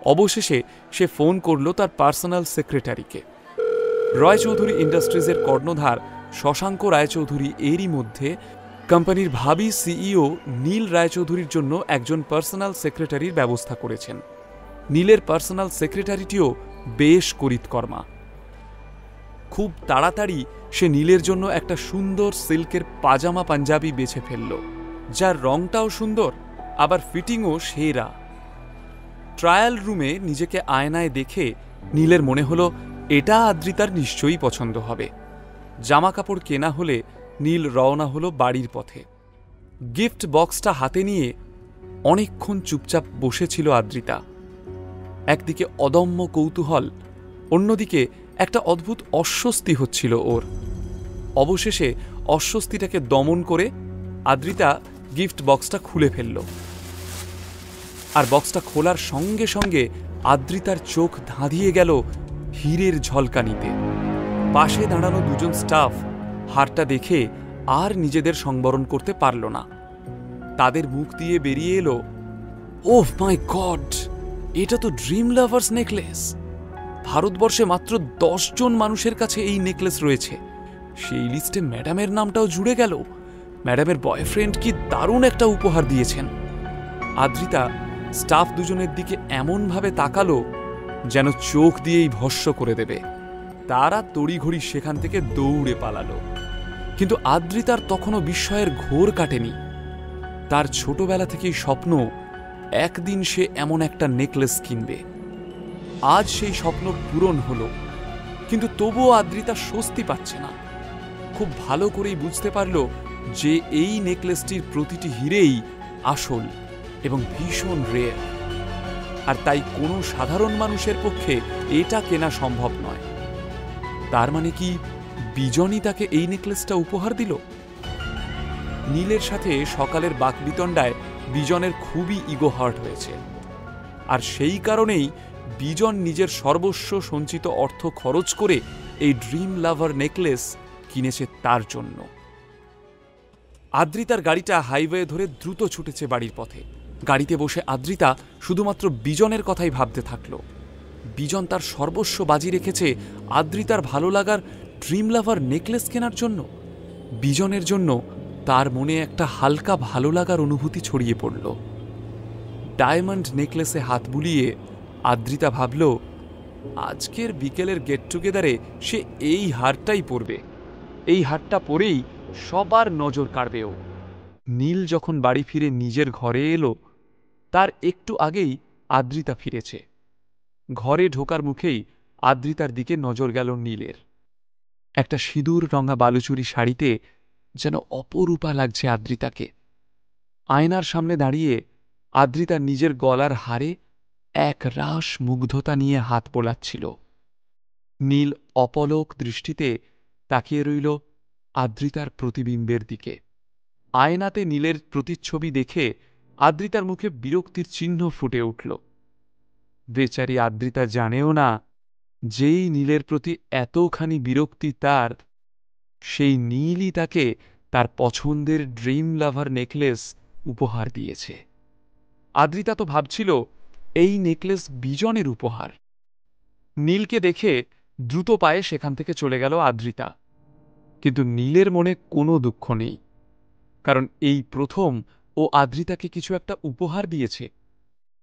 Speaker 14: অবশেষে সে ফোন করল তার পার্সোনাল সেক্রেটারিকে। রয়চৌধুরী ইন্ডাস্ট্রিজের কর্ণধার শশাঙ্ক রায়চৌধুরী এরই মধ্যে কোম্পানির ভাবি সিইও নীল রায়চৌধুরীর জন্য একজন পার্সোনাল সেক্রেটারির ব্যবস্থা করেছেন। নীলের পার্সোনাল সেক্রেটারিটিও বেশ করিতকর্মা। খুব তাড়াতাড়ি সে নীলের জন্য একটা সুন্দর সিল্কের পাজামা পাঞ্জাবি বেছে ফেলল, যার রংটাও সুন্দর, আবার ফিটিংও সেরা। ট্রায়াল রুমে নিজেকে আয়নায় দেখে নীলের মনে হলো এটা আদ্রিতার নিশ্চয়ই পছন্দ হবে। জামা কাপড় কেনা হলে নীল রওনা হলো বাড়ির পথে। গিফট বক্সটা হাতে নিয়ে অনেকক্ষণ চুপচাপ বসেছিল আদ্রিতা। একদিকে অদম্য কৌতূহল, অন্যদিকে একটা অদ্ভুত অস্বস্তি হচ্ছিল ওর। অবশেষে অস্বস্তিটাকে দমন করে আদ্রিতা গিফট বক্সটা খুলে ফেলল। আর বক্সটা খোলার সঙ্গে সঙ্গে আদ্রিতার চোখ ধাঁধিয়ে গেল হীরের ঝলকানিতে। পাশে দাঁড়ানো দুজন স্টাফ হারটা দেখে আর নিজেদের সংবরণ করতে পারল না। তাদের মুখ দিয়ে বেরিয়ে এলো, ওহ মাই গড, এটা তো ড্রিম লাভার্স নেকলেস। ভারতবর্ষে মাত্র 10 জন মানুষের কাছে এই নেকলেস রয়েছে। সেই লিস্টে ম্যাডামের নামটাও জুড়ে গেল। ম্যাডামের বয়ফ্রেন্ড কি দারুণ একটা উপহার দিয়েছেন। আদ্রিতা স্টাফ দুজনের দিকে এমনভাবে তাকালো যেন চোখ দিয়েই ভস্ম করে দেবে। তারা তড়িঘড়ি সেখান থেকে দৌড়ে পালালো। কিন্তু আদ্রিতার তখনও বিস্ময়ের ঘোর কাটেনি। তার ছোটবেলা থেকেই স্বপ্ন একদিন সে এমন একটা নেকলেস কিনবে। আজ সেই স্বপ্ন পূরণ হলো, কিন্তু তবুও আদ্রিতা স্বস্তি পাচ্ছে না। খুব ভালো করেই বুঝতে পারল যে এই নেকলেসটির প্রতিটি হীরেই আসল এবং ভীষণ রেয়ার, আর তাই কোনো সাধারণ মানুষের পক্ষে এটা কেনা সম্ভব নয়। তার মানে কি বিজনই তাকে এই নেকলেসটা উপহার দিল? নীলের সাথে সকালের বাকবিতণ্ডায় বিজনের খুবই ইগো হার্ট হয়েছে, আর সেই কারণেই বিজন নিজের সর্বস্ব সঞ্চিত অর্থ খরচ করে এই ড্রিম লাভার নেকলেস কিনেছে তার জন্য। আদ্রিতার গাড়িটা হাইওয়ে ধরে দ্রুত ছুটেছে বাড়ির পথে। গাড়িতে বসে আদ্রিতা শুধুমাত্র বিজনের কথাই ভাবতে থাকল। বিজন তার সর্বস্ব বাজি রেখেছে আদ্রিতার ভালো লাগার ড্রিম লাভার নেকলেস কেনার জন্য। বিজনের জন্য তার মনে একটা হালকা ভালো লাগার অনুভূতি ছড়িয়ে পড়ল। ডায়মন্ড নেকলেসে হাত বুলিয়ে আদ্রিতা ভাবল, আজকের বিকেলের গেট টুগেদারে সে এই হারটাই পরবে। এই হারটা পরেই সবার নজর কাড়বেও। নীল যখন বাড়ি ফিরে নিজের ঘরে এলো, তার একটু আগেই আদ্রিতা ফিরেছে। ঘরে ঢোকার মুখেই আদ্রিতার দিকে নজর গেল নীলের। একটা সিঁদুর রঙা বালুচুরি শাড়িতে যেন অপরূপা লাগছে আদ্রিতাকে। আয়নার সামনে দাঁড়িয়ে আদ্রিতা নিজের গলার হারে এক রাস মুগ্ধতা নিয়ে হাত বোলাচ্ছিল। নীল অপলক দৃষ্টিতে তাকিয়ে রইল আদ্রিতার প্রতিবিম্বের দিকে। আয়নাতে নীলের প্রতিচ্ছবি দেখে আদ্রিতার মুখে বিরক্তির চিহ্ন ফুটে উঠল। বেচারি আদ্রিতা জানেও না, যেই নীলের প্রতি এতখানি বিরক্তি তার, সেই নীলই তাকে তার পছন্দের ড্রিম লাভার নেকলেস উপহার দিয়েছে। আদ্রিতা তো ভাবছিল এই নেকলেস বিজনের উপহার। নীলকে দেখে দ্রুত পায়ে সেখান থেকে চলে গেল আদ্রিতা। কিন্তু নীলের মনে কোনো দুঃখ নেই, কারণ এই প্রথম ও আদ্রিতাকে কিছু একটা উপহার দিয়েছে।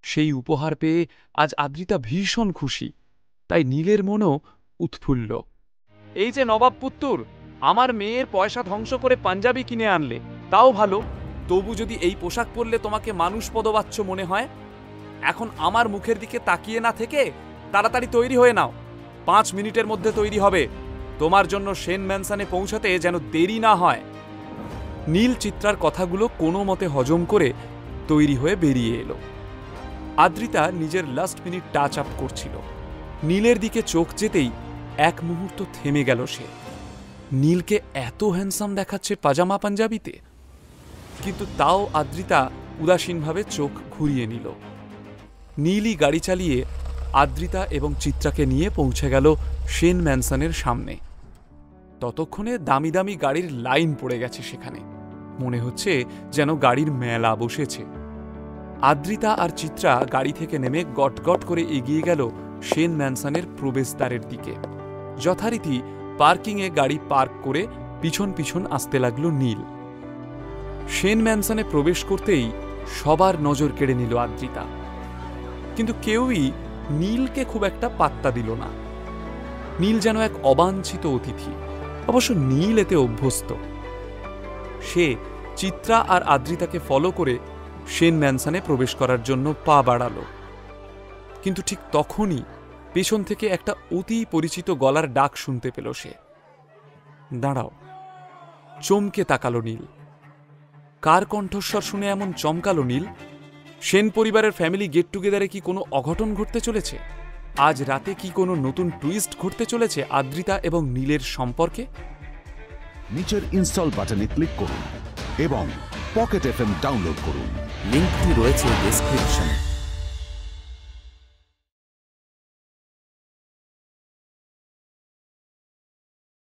Speaker 14: সেই উপহার পেয়ে আজ আদ্রিতা ভীষণ খুশি, তাই নীলের মনও উৎফুল্ল। এই যে নবাব পুত্তুর, আমার মেয়ের পয়সা ধ্বংস করে পাঞ্জাবি কিনে আনলে, তাও ভালো। তবু যদি এই পোশাক পরলে তোমাকে মানুষ পদবাচ্য মনে হয়, এখন আমার মুখের দিকে তাকিয়ে না থেকে তাড়াতাড়ি তৈরি হয়ে নাও। 5 মিনিটের মধ্যে তৈরি হবে। তোমার জন্য সেন ম্যানসনে পৌঁছাতে যেন দেরি না হয়। নীল চিত্রার কথাগুলো কোনো মতে হজম করে তৈরি হয়ে বেরিয়ে এলো। আদ্রিতা নিজের লাস্ট মিনিট টাচ আপ করছিল। নীলের দিকে চোখ যেতেই এক মুহূর্ত থেমে গেল সে। নীলকে এত হ্যান্ডসাম দেখাচ্ছে পাজামা পাঞ্জাবিতে। কিন্তু তাও আদ্রিতা উদাসীনভাবে চোখ ঘুরিয়ে নিল। নীলই গাড়ি চালিয়ে আদ্রিতা এবং চিত্রাকে নিয়ে পৌঁছে গেল সেন ম্যানসনের সামনে। ততক্ষণে দামি দামি গাড়ির লাইন পড়ে গেছে সেখানে, মনে হচ্ছে যেন গাড়ির মেলা বসেছে। আদ্রিতা আর চিত্রা গাড়ি থেকে নেমে গটগট করে এগিয়ে গেল সেন ম্যানসনের প্রবেশদ্বারের দিকে। যথারীতি পার্কিংয়ে গাড়ি পার্ক করে পিছন পিছন আসতে লাগল নীল। সেন ম্যানসনে প্রবেশ করতেই সবার নজর কেড়ে নিল আদ্রিতা, কিন্তু কেউই নীলকে খুব একটা পাত্তা দিল না। নীল যেন এক অবাঞ্ছিত অতিথি, অবশ্য নীল এতে অভ্যস্ত। সে চিত্রা আর আদ্রিতাকে ফলো করে সেন ম্যানসনে প্রবেশ করার জন্য পা বাড়ালো, কিন্তু ঠিক তখনই পেছন থেকে একটা অতি পরিচিত গলার ডাক শুনতে পেল সে। দাঁড়াও, চমকে তাকালো নীল। কার কণ্ঠস্বর শুনে এমন চমকালো নীল? সেন পরিবারের ফ্যামিলি গেট টুগেদারে কি কোনো অঘটন ঘটতে চলেছে? আজ রাতে কি কোনো নতুন টুইস্ট ঘটতে চলেছে আদ্রিতা এবং নীলের সম্পর্কে?
Speaker 1: নিচের ইনস্টল বাটনে ক্লিক করুন এবং পকেট এফএম ডাউনলোড করুন।
Speaker 15: লিঙ্কটি রয়েছে ডেসক্রিপশনে।